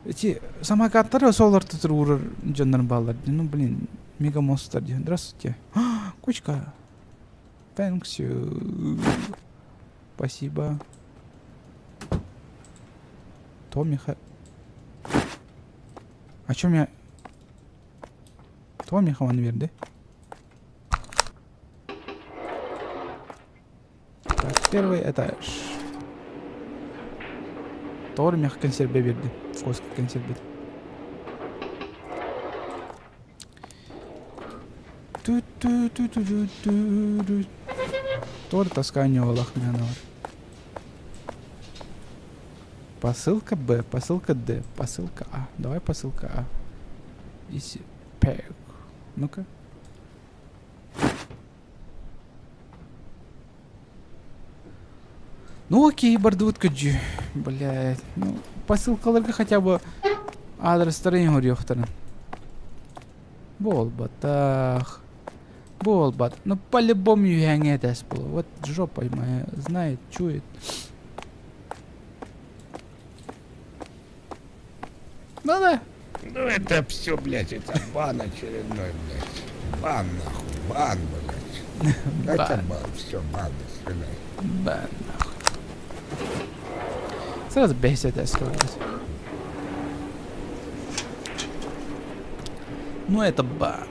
эти самокаттар солар тутур урар жанры баллар. Ну блин, мега монстр. Здравствуйте. Кучка. Thanks you. Спасибо. Томиха. А чё меня... Томиха ван верде. Так, первый этаж. Томиха консерве верде. Вкус консерве. Тор таскание лахмянова. Посылка Б, посылка Д, посылка А. Давай посылка А. Иси пэк. Ну-ка. Ну окей, бардутка джи. Блядь. Ну, посылкаларга хотя бы адрестарын горёхтарын. Болбатах. Болбат. Ну по-любому юхэнгэ дэс было. Вот жопа моя знает, чует. Ну да. Ну это все, блядь, это бан очередной, блядь. Бан, нахуй, бан, блядь. Это бан, все, бан, до свидания. Бан, нахуй. Сразу бесит, я скажу. Ну это бан.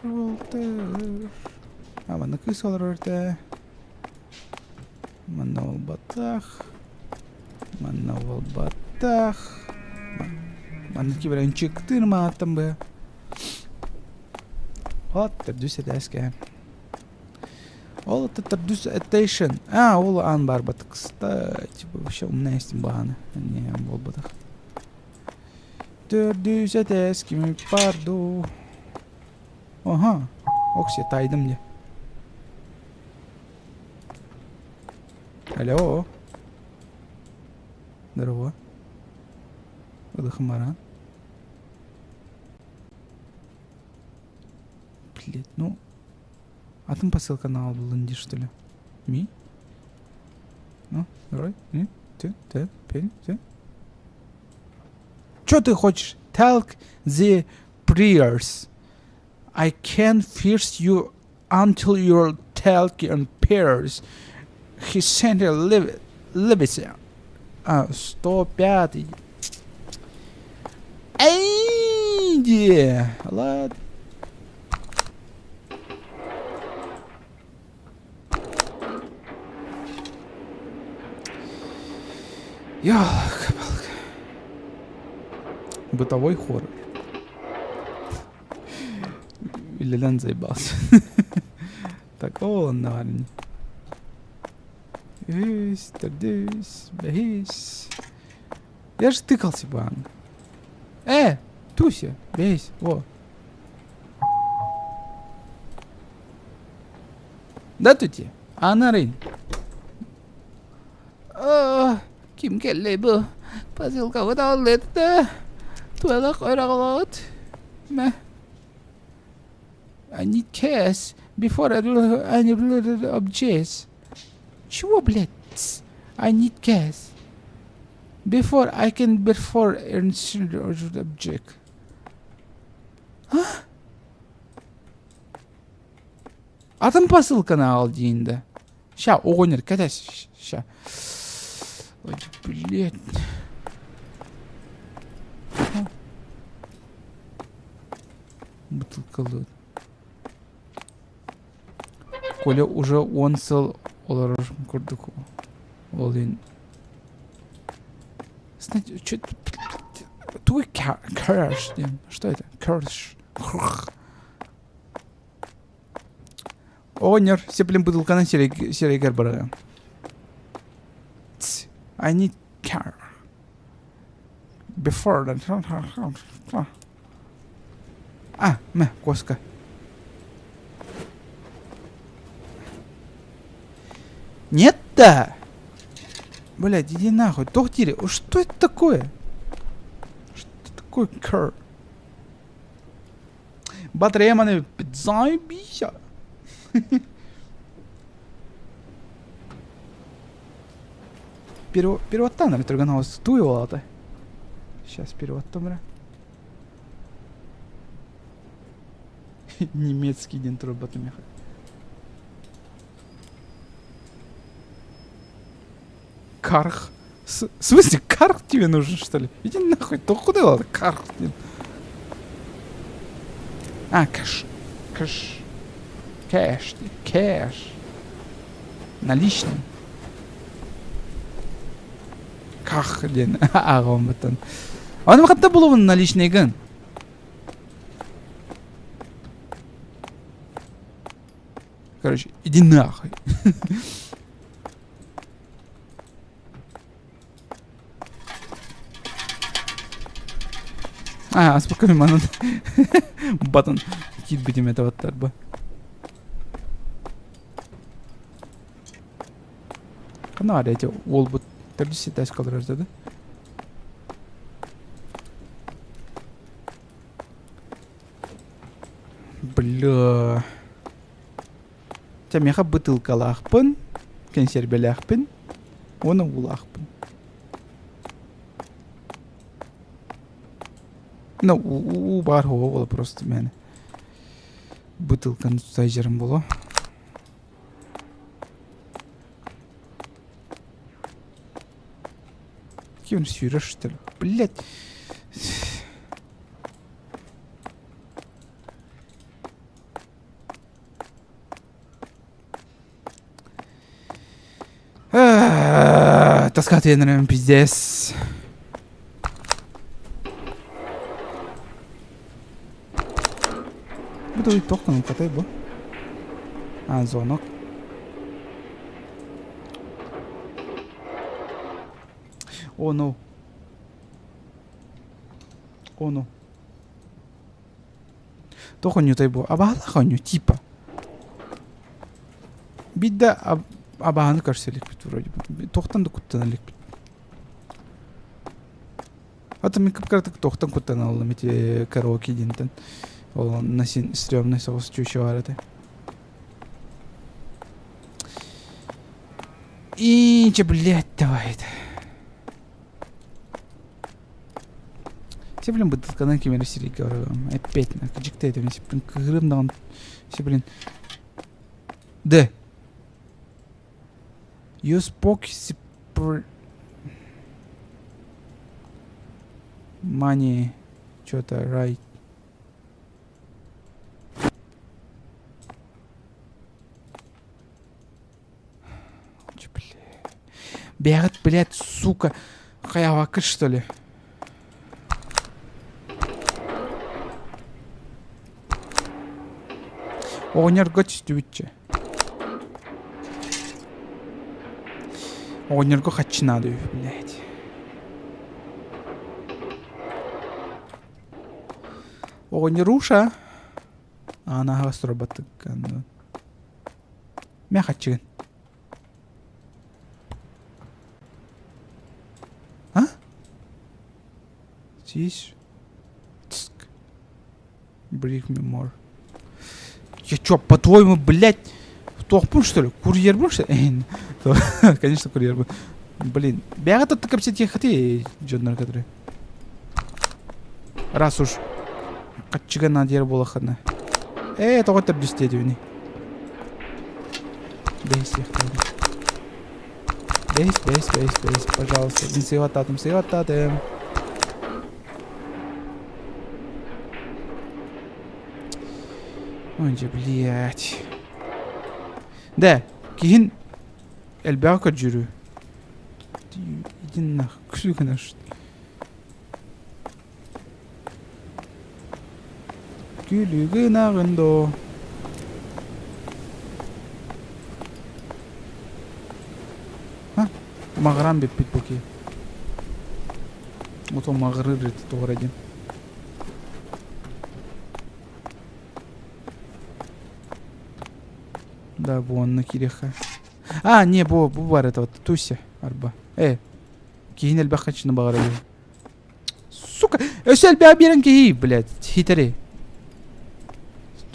Волтер. А, мана кысалар өртэ. Мана волбатах. Мана волбатах. Мана киберен чыктырма аттым бы. Вот, түрдүс эдеске. Ол это түрдүс этейшн. А, ол ан барбат. Кстати, вообще умная есть баны. Не, волбатах. Түрдүс эдеске ми парду. Ага. Окси, тайдым не. Алло. Здорово. Выдохом. Блять, ну... А там посылка на Албланди, что ли? Ми? Ну, давай. Ты, пень, ты. Чё ты хочешь? Talk the prayers. I can't fierce you until you're talking prayers. He sent a Leviathan. А, 105. Эй, ладно. Ёлка-палка. Бытовой хоррор. Или Лен заебался. Такого наверное. Бейс. Я же тыкался, бан. Туся, бейс, во. Да тути, анарин. Ким келле бу? Посылка вот аллетте. Туалак ойрагылат. Ме. I need cash before any objects. Чего, блядь? I need cash before I can perform an object. А? Атын посылканы ал дейінді. Ща, оғынер, кәдәс, ща. Ой, блядь. Бутылкалы. Коля уже 10 сыл олар көрдік. Ол ен. Знаете, что это? Твой кэш. Что это? Кэш. Онер, сеплен бутылканы серегер барага. I need car. Before that. Мэ, коска. Нет-то! Блядь, иди нахуй. Тохтири, что это такое? Что такое кар? Батарея маны заебися. Переводтан әлі тұрған ауыз туй олады. Сейчас переводтан бәрі. Немецкий ден тұрып батым яқы. Карх. В смысле, карх тебе нужен, что ли? Иди нахуй, то куда олады? Карх. Кэш. Кэш. Кэш. Кэш. Наличный. Ках ден. Ағам бұттан. Аны мақатта болу бұны наличный ген. Короче, иди нахуй. Спокойно, мана. Батон. Кит будем этого тарба. Қана ары әте ол бұт тәрдісі тәс қалыр аждады. Бля. Меха бутылкалы ақпын, консервелі ақпын, оны ол ақпын. У бар хова болы просто мәні. Бутылканы тұтай жерім болу. Он сюрешь, что ли? Блять. Таскать я, наверное, пиздец. Буду и только на котай был. Звонок. О, ну. О, ну. То хоню тайбо. Абахала хоню, типа. Бидда абаханы кажется ликбит вроде бы. Тохтан да куттана ликбит. Ата мен капкартык тохтан куттана алам эти караоке динтен. Ол насин стрёмный соус чучу араты. И че, блядь, давай. Все, блин, бутылканы кемері сирек говорим. Опять, на качекта это, все, блин, кырым даған. Все, блин. Да. You spoke super... Money... Что-то, right. Че, блядь. Бегать, блядь, сука. Хаявака, что ли? Оғынерға түсті өтче. Оғынерға қатшынады, блядь. Оғынеруша. Анаға сұрабаттық. Мен қатшыған. Здесь. Break me more. Я чё, по-твоему, блядь, тохпун, что ли? Курьер был, что ли? Конечно, курьер был. Блин, бяга тут так обсеть хаты, джоннар, который. Раз уж. Качыган надер была хана. Это вот обдюстедивни. бейс яқтайды. Бейс, пожалуйста. Мен сыйваттадым. Ой же, блядь. Да, кейін әлбәқі жүру. Иди нах, күшігіна шыт. Күлігін ағындо. Мағырам беп бит бұке. Ото мағырыр реті тоғыр әдем. Да, bu onunla kireha. Не, bu var это вот Туся арба. Кейін әлбәқ қачыны бағар әлі. Сука, өсі әлбәқ берін кейі, блядь, хитері.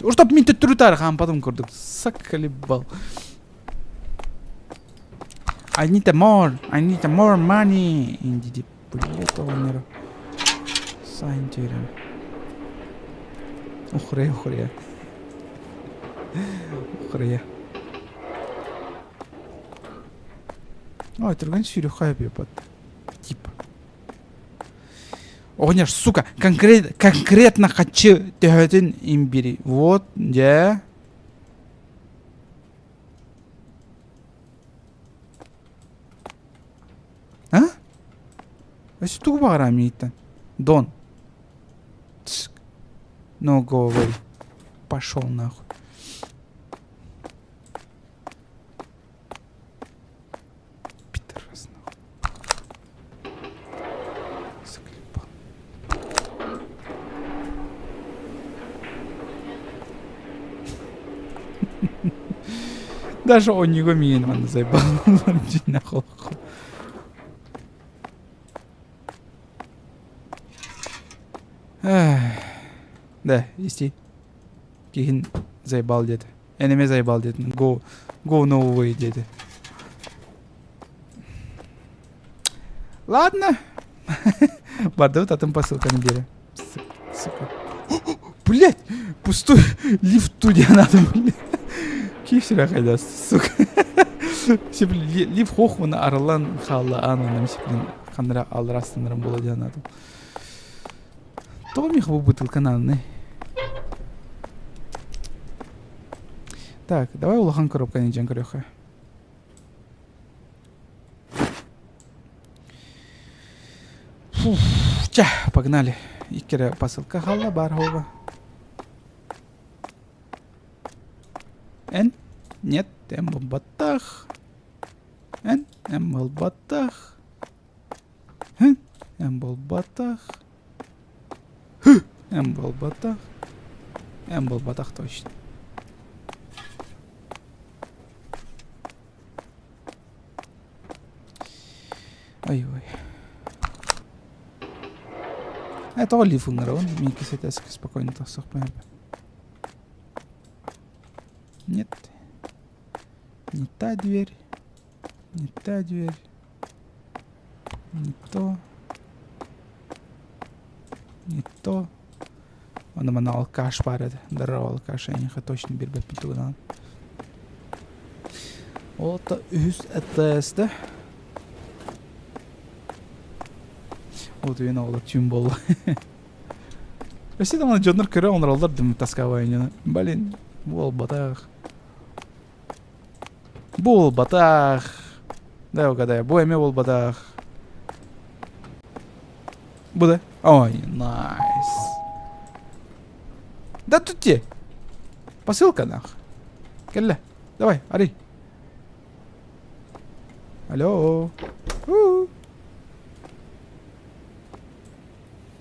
Ұртап мен түттіру тарық, ампадым көрдік. Сакали бал. I need more money. Инди деп, блядь, оғанero. Сайын түйрем. Ухрия. Ой, тұрған сүйріқай бепат. Типа. Оғынер, сука, конкретно қачы төхетін имбири. Вот, да. А? Өсі тұғы бағарам ейттен. Дон. No, go away. Пошел нахуй. Пидорас нахуй. Заклепал. Даже он него меня заебал. Нахуй. Да, исти. Кейін заебал деді. Энеме заебал деді. Go no way деді. Ладно. Барды вот атым посылканы бері. Сука. Блять! Пустой лифт тудя надо, блядь. Кешірі қайда, сука. Сепіл лифт хоқуына арылан қалла ануным сепілін қандыра алырастындырым болады анадым. То мих бутылка надо. Так, давай улахан коробка не джанкарёха. Погнали. Иккере посылка халла бар хова. Нет, был батах. Был батах. Был батах. Был батах точно. Ой-ой. Это олив умер, мне кисетески спокойно так сохпаем. Нет. Не та дверь. Не та дверь. Не то. Не то. Он мана алкаш парит. Здорово, алкаш. Я не хочу точно бирбет питуган. Вот это да? Вот вина ола тюм бол. Если там на джоннер кыра, он ролдар дым таскавайня. Блин, бол батах. Бол батах. Дай угадай, бойме бол батах. Буде? Ой, найс. Да тут те. Посылка нах. Келле, давай, ари. Алло.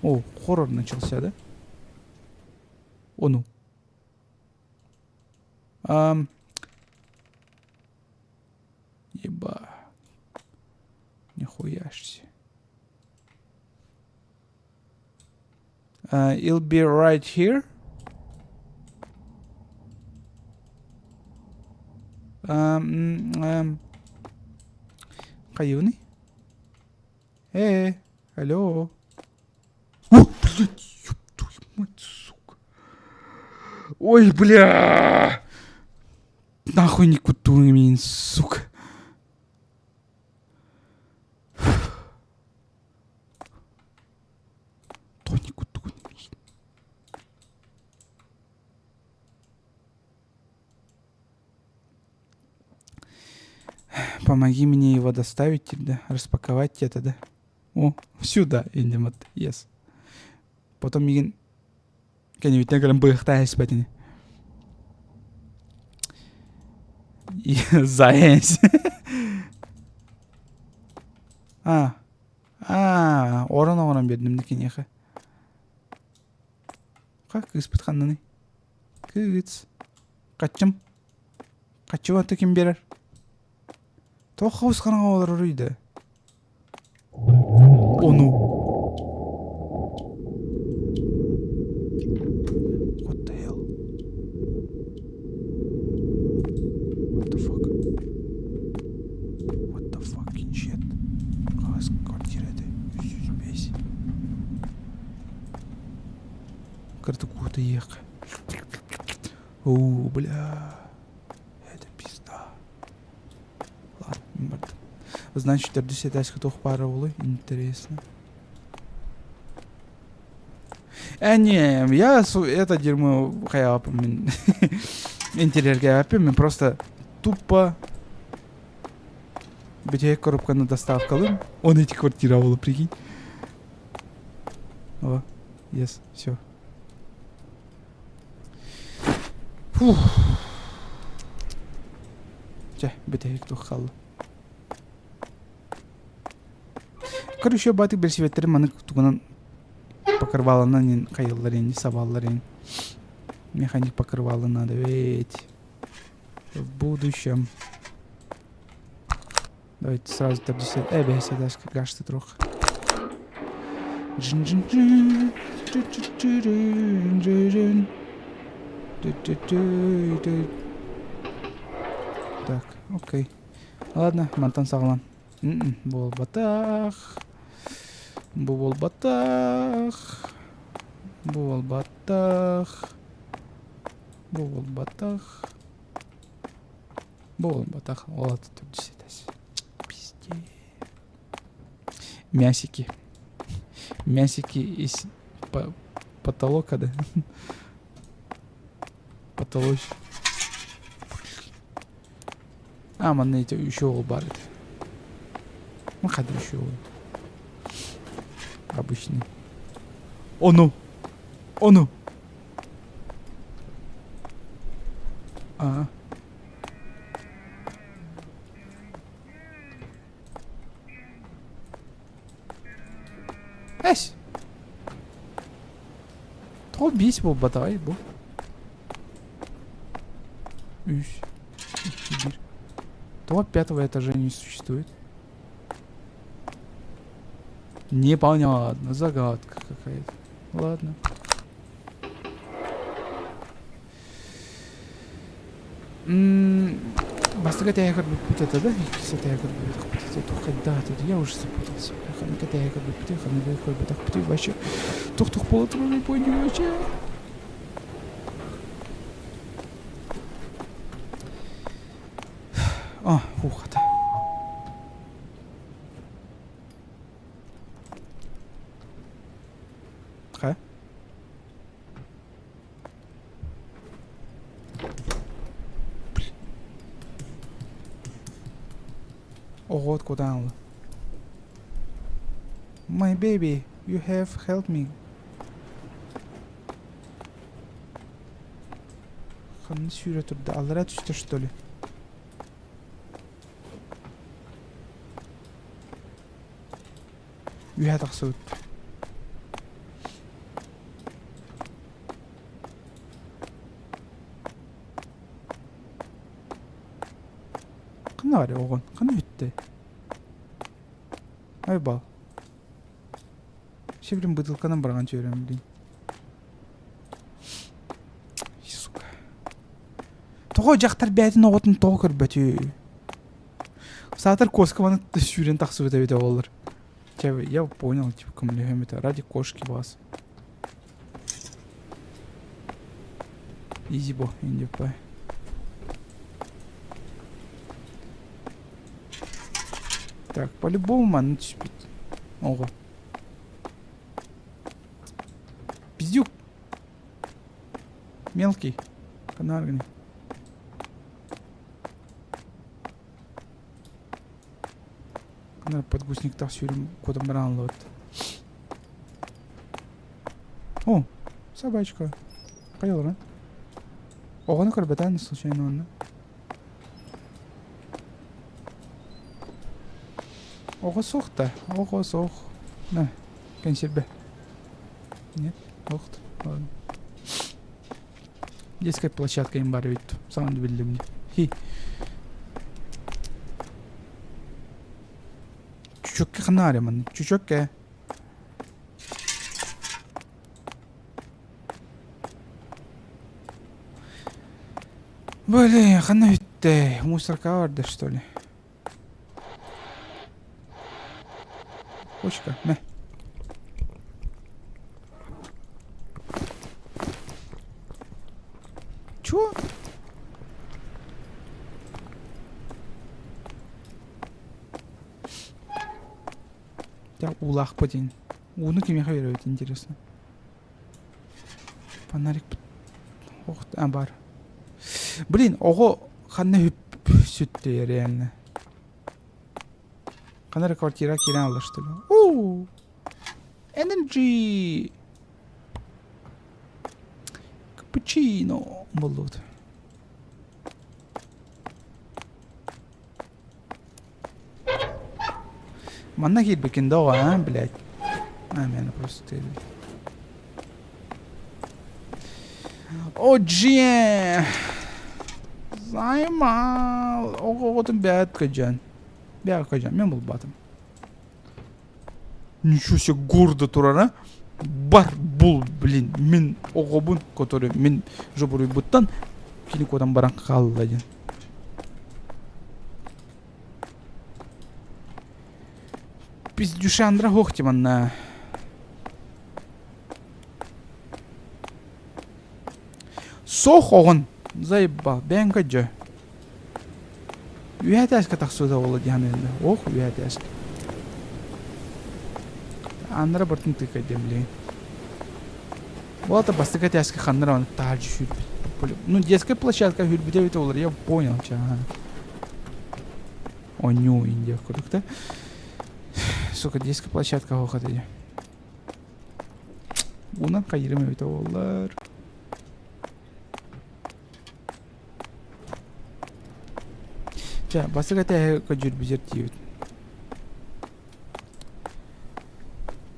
О, хоррор начался, да? О, ну. Еба. Нихуяшься. It'll be right here. Каюны? Алло. О, блядь, ёб твою мать, сука. Ой, бля. Нахуй никуда. куттуңмен, сука. Тони куттуңмен. Помоги мне его доставить, да, распаковать это, да. О, сюда, индимат, yes. Потом мигин, конечно, калам быхта испатини. И заэнс. Орон бердим декенеха. Как испытханны? Кыгыц. Качым. Качыва текин берер. Тохаус ханага олар урuydu. Onu. What the hell? What the fuck? What the fucking shit? Каз квартирада 105. Карта куда ехать? О, бля. Это пизда. Ладно, значит, 10 тох пара улы. Интересно. Не, я это дерьмо хайапым. Интерьерге апим, мен просто тупо бітек коробканы доставкалым. Он эти квартира улы, прикинь. О, yes, все. Фух. Ча, бітек тухалды. Короче, батык белсебеттер маны тугунан покрывалынан кайылларын, сабалларын. Механик покрывалы надо ведь в будущем. Давайте сразу топ-10. Бейся, дашка, гашты трох. Так, окей. Ладно, мантан саглан. Бол батах. Бол батах. Бол батах. Бол батах. Бол батах. Вот тут здесь. Пиздец. Мясики. Мясики из потолока, да? Потолок. Мана эти еще улбарит. Ну, ходу еще. Обычный. Ону! Ону! Эс! То бись был батай, был. То 5-го этажа не существует. Непонятно, загадка какая-то. Ладно. Баста я как бы путь это, да? Кстати, я как бы когда тут я уже запутался. Когда я как бы путь, так путь вообще. Тух было не понял вообще. Ух, это. Ха? Ого, куда он? My baby, you have helped me. Ханны сүйре тұрды. Алыра түсті, что ли? Үйә тақсы өт. Қана бар оған? Қана өтті? Ай бал. Шебірін бытылқанан барған жөрем білейін. Сука. Тоғы жақтар бәтін оғытын тоғы көр бәті. Сатыр коскаваны сүйрен тақсы өте олар. Я понял, типа, камлеем это ради кошки вас. Изи бо, инди пай. Так, по-любому манна түспейт. Ого. Пиздюк. Мелкий. Канаргный. Канар подгузник так сүйрім кодом ранлы. О, собачка. Қайыл, а? Оғаны көрбетен случайно онна. Ого соқ та. Ого соқ. На, консерве. Нет, оқты. Ладно. Детская площадка им бар өйтті. Сағанды білдім не. Хи. Чучокке қынар емін. Чучокке. Блин, қана өйтті. Мусорка барды, что ли? Почка, мә. Чё? Так, улақ па дейін. Уны кемеға береді, интересно. Фонарик. А, бар. Блин, ого, қанна сүтті, реально. Қанары квартира керен алыр, что ли? Оу! Energy! Капучино болуд. Манна келбекен да оға, а, блядь. А, мені просто тел. О, джен! Займал! Оғытын бәт көжен. Бәт көжен, мен бұл батым. Ничего себе гордо турара. Бар бұл, блин, мен оғыбын, который мен жобырый бұттан, келік одан баран қалды ден. Пиздюшандра хоқтиманна. Соқ оғын, заебал, бән көджі. Үйәт әскі тақсуда олы дейін әлді. Оқ, үйәт әскі. Аннара бартын тыка демлей. Вот бастыка тяжко ханнара он тажи шүрбит. Ну, детская площадка хүрбите бите олар, я понял, ча. О, ню, Индия, курыкта. Сука, детская площадка хохот иди. Уна кайрым бите олар. Ча, бастыка тяжко жүрбизер тиют.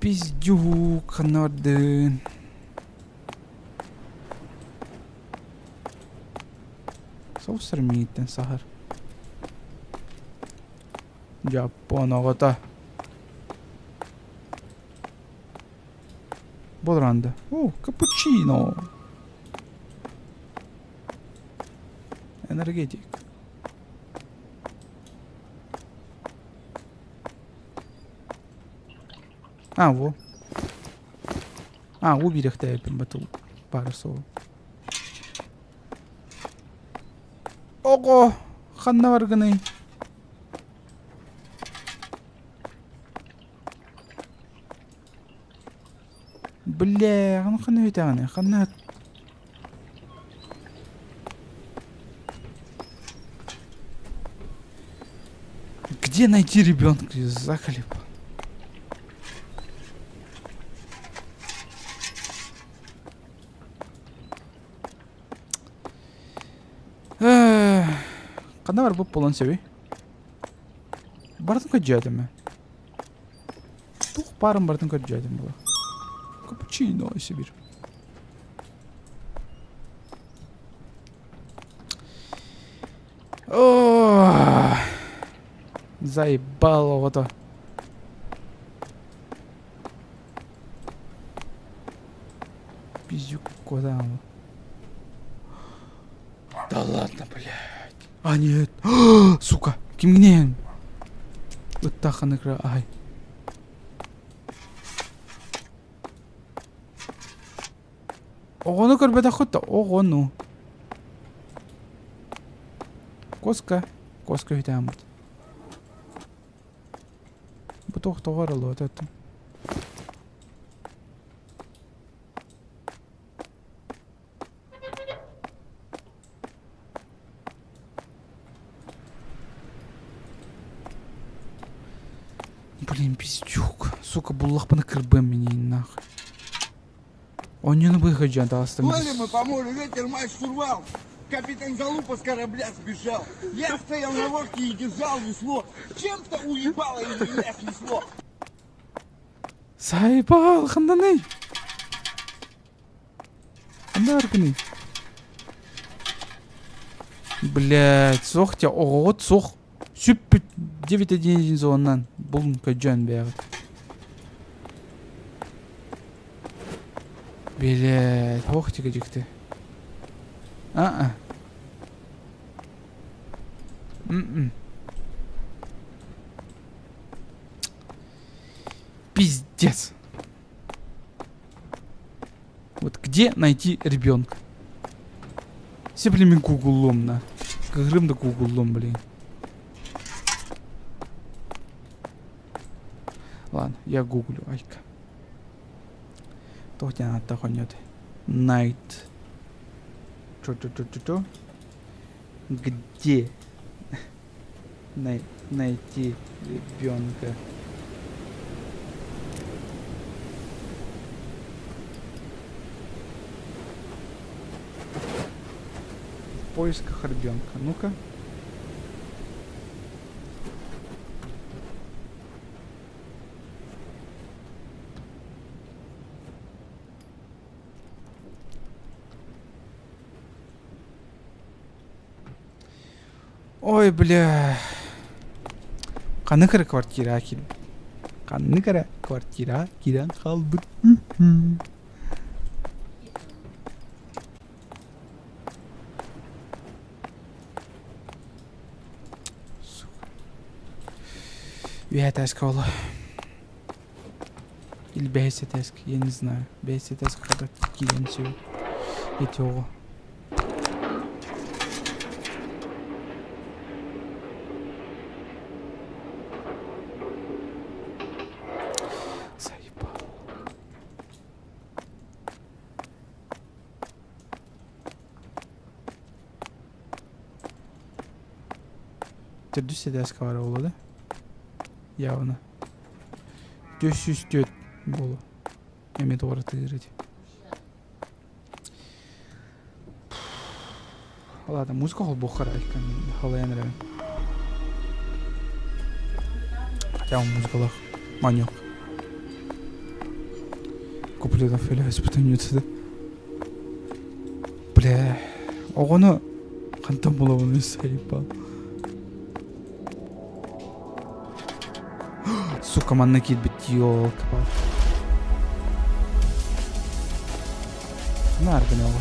Пиздюк, ханардын. Соусыр мейттен сахар. Жапон оғыта. Болранды. О, капучино. Энергетик. А, во. А, уберег тәйпін бұтыл. Бары сол. Ого! Қанна барғыны. Бля, қаны өте ағыны. Қанна... Где найти ребенка? Заколебал. Қанда бар бұп болан сөбей? Бардың көт жадым мен. Тұқ барым бардың көт жадым бұла. Капучино есе бір. Заебал оғыта. Пиздюк кодам. Да ладно, блядь. А, нет. Сука, кимгнен. Ыттаханы кыра, ай. Оғыны көрбеті құтта, оғыны. Коска. Коска өйті амыд. тоқтоғар алу өтеттім. Блин, пиздюк. Сука, буллахпаны кірбім менен нахуй. Онюны выходжан дастым. Коли мы помору, ветер мать штурвал. Капитан Залупа с корабля сбежал. Я стоял на лодке и держал весло. Чем-то уебало и меня снесло. Сайбал, ханданы. Хандарканы. Блять, сох тебя, оғот, сох. Сүппіт 9-1 зоннан. Бұл көджан бәғыт. Блять, ох тігі жікті. Пиздец. Вот где найти ребенка? Все, блин, гуглом, на. Грым да гуглом, блин. Ладно, я гуглю, айка. То тебя надо хонет. Найт. Чё? Где найти ребенка? В поисках ребенка. Ну-ка. Ой, бля. Қаны квартира кел. Қаны квартира киран қалбыр. Вятаска ола. Или бейсетеска, я не знаю. Бейсетеска когда килен все. Эти ого. Düz edeska var oğlu da. Явно. 404 болу. Эме doğru тыгырыды. Ладно, музыка хол бохар айкан. Халаян рәвен. Хотя он музыкалах маньяк. Куплетов феля испытание өтседі. Бля. Оғаны қантан бола оны сайпа. Сука, манна кит бит, ёлка-пал. Наргы не олы.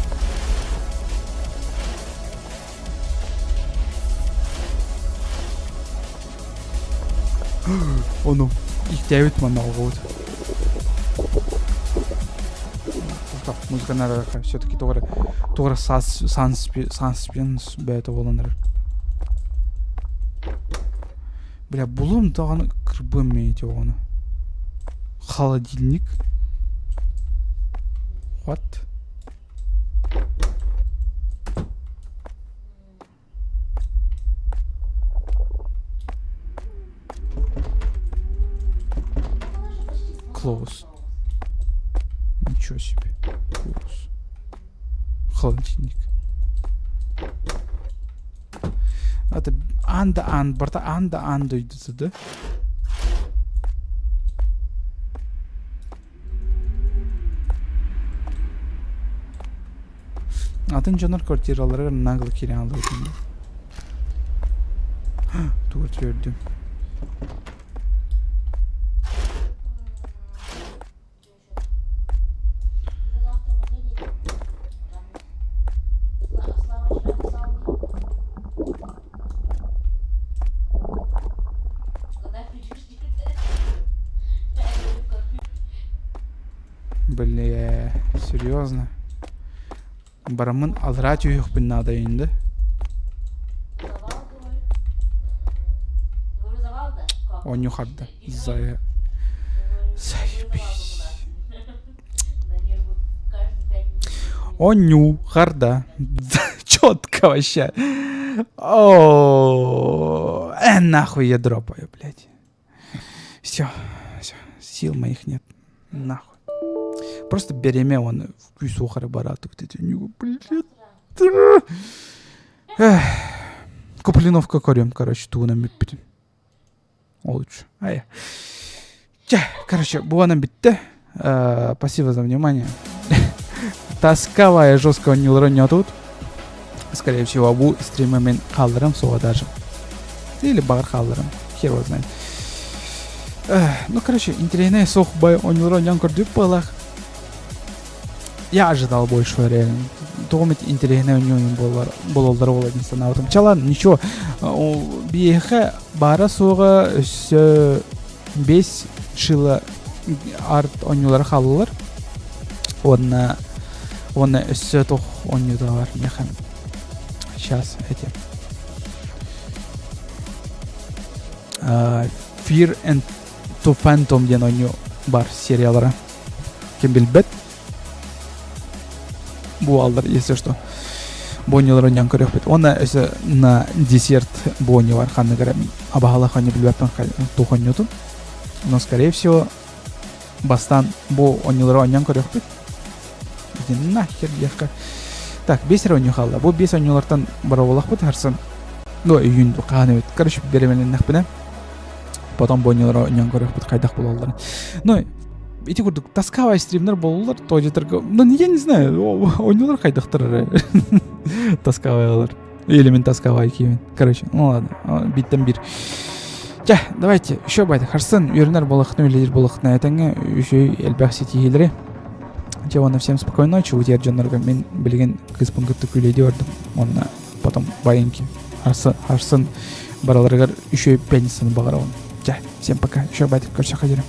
Ону, их 9 манна олғауд. Музыка нарыға, все-таки тоғыры санспен бәйті оланыр. Бля, бұлым тағаны кірбім мейте оғаны. Холодильник. What? Close. Ничего себе. Close. Холодильник. Это барта анда идет, да? Атын жанар квартиралары наглы кире алды. Тур твердым. Бля, серьезно? Барамын алрат үйік бін надайынды. Он юхарды. Оню, харда. Четко вообще. О, нахуй я дропаю, блядь. Все, сил моих нет. Нахуй. Просто береме он в күйсухары барату. Блядь. Куплиновка корем, короче, туғынан бітпедім. Ол үшін. Ая. Короче, бұғанан бітті. Спасибо за внимание. Тасковая жесткого нилра не тут. Скорее всего, bu стримі мен қалдырам соға даже. Или бағыр қалдырам. Хер его знает. Ну, короче, интересная сохбай о нилра не көрдіп балақ. Я ожидал большего, реально. Тоғымет интересный у него бололдары оладын санаудым. Чалан, ничего. Биеха бара соға 5 шыла арт онюлар қалылар. Оны үсі тоқ онюда бар. Нехам. Сейчас эти. Fear and to Phantom ден оню бар сериалары. Кем білбет? Бу алдар, если что. Бонилар онян көрек бет. Оны өсі на десерт бони бар. Ханны көрем. Абағала ханны білбеппен тоқ онюду. Но, скорее всего, бастан бу онилар онян көрек бет. Иди нахер ехка. Так, 5 оню қалды. Бу 5 онюлардан бара олақ бет харсын. Ну, үйінді қағаны бет. Короче, беременен нақпіне. Потом бонилар онян көрек бет қайдақ бұл алдар. Ну, эти көрдік, тасковай стримнер болулар, той жетіргі. Ну, я не знаю, онюлар қайдақтыр. Тасковайлар. Или мен тасковай кеймен. Короче, ну ладно, биттен бір. Давайте, еще байды. Харсын, үйрінер болақны, үйледер болақны әтәңі, үші әлбәқ сети елері. Чавана, всем спокойной ночи. Утер джонорга мен білген кыз пункты күйлейді өрдім. Онна потом байынки. Харсын бараларығар үші пенисini бағара он. Всем пока. Еще байды. Көрсе қадерім.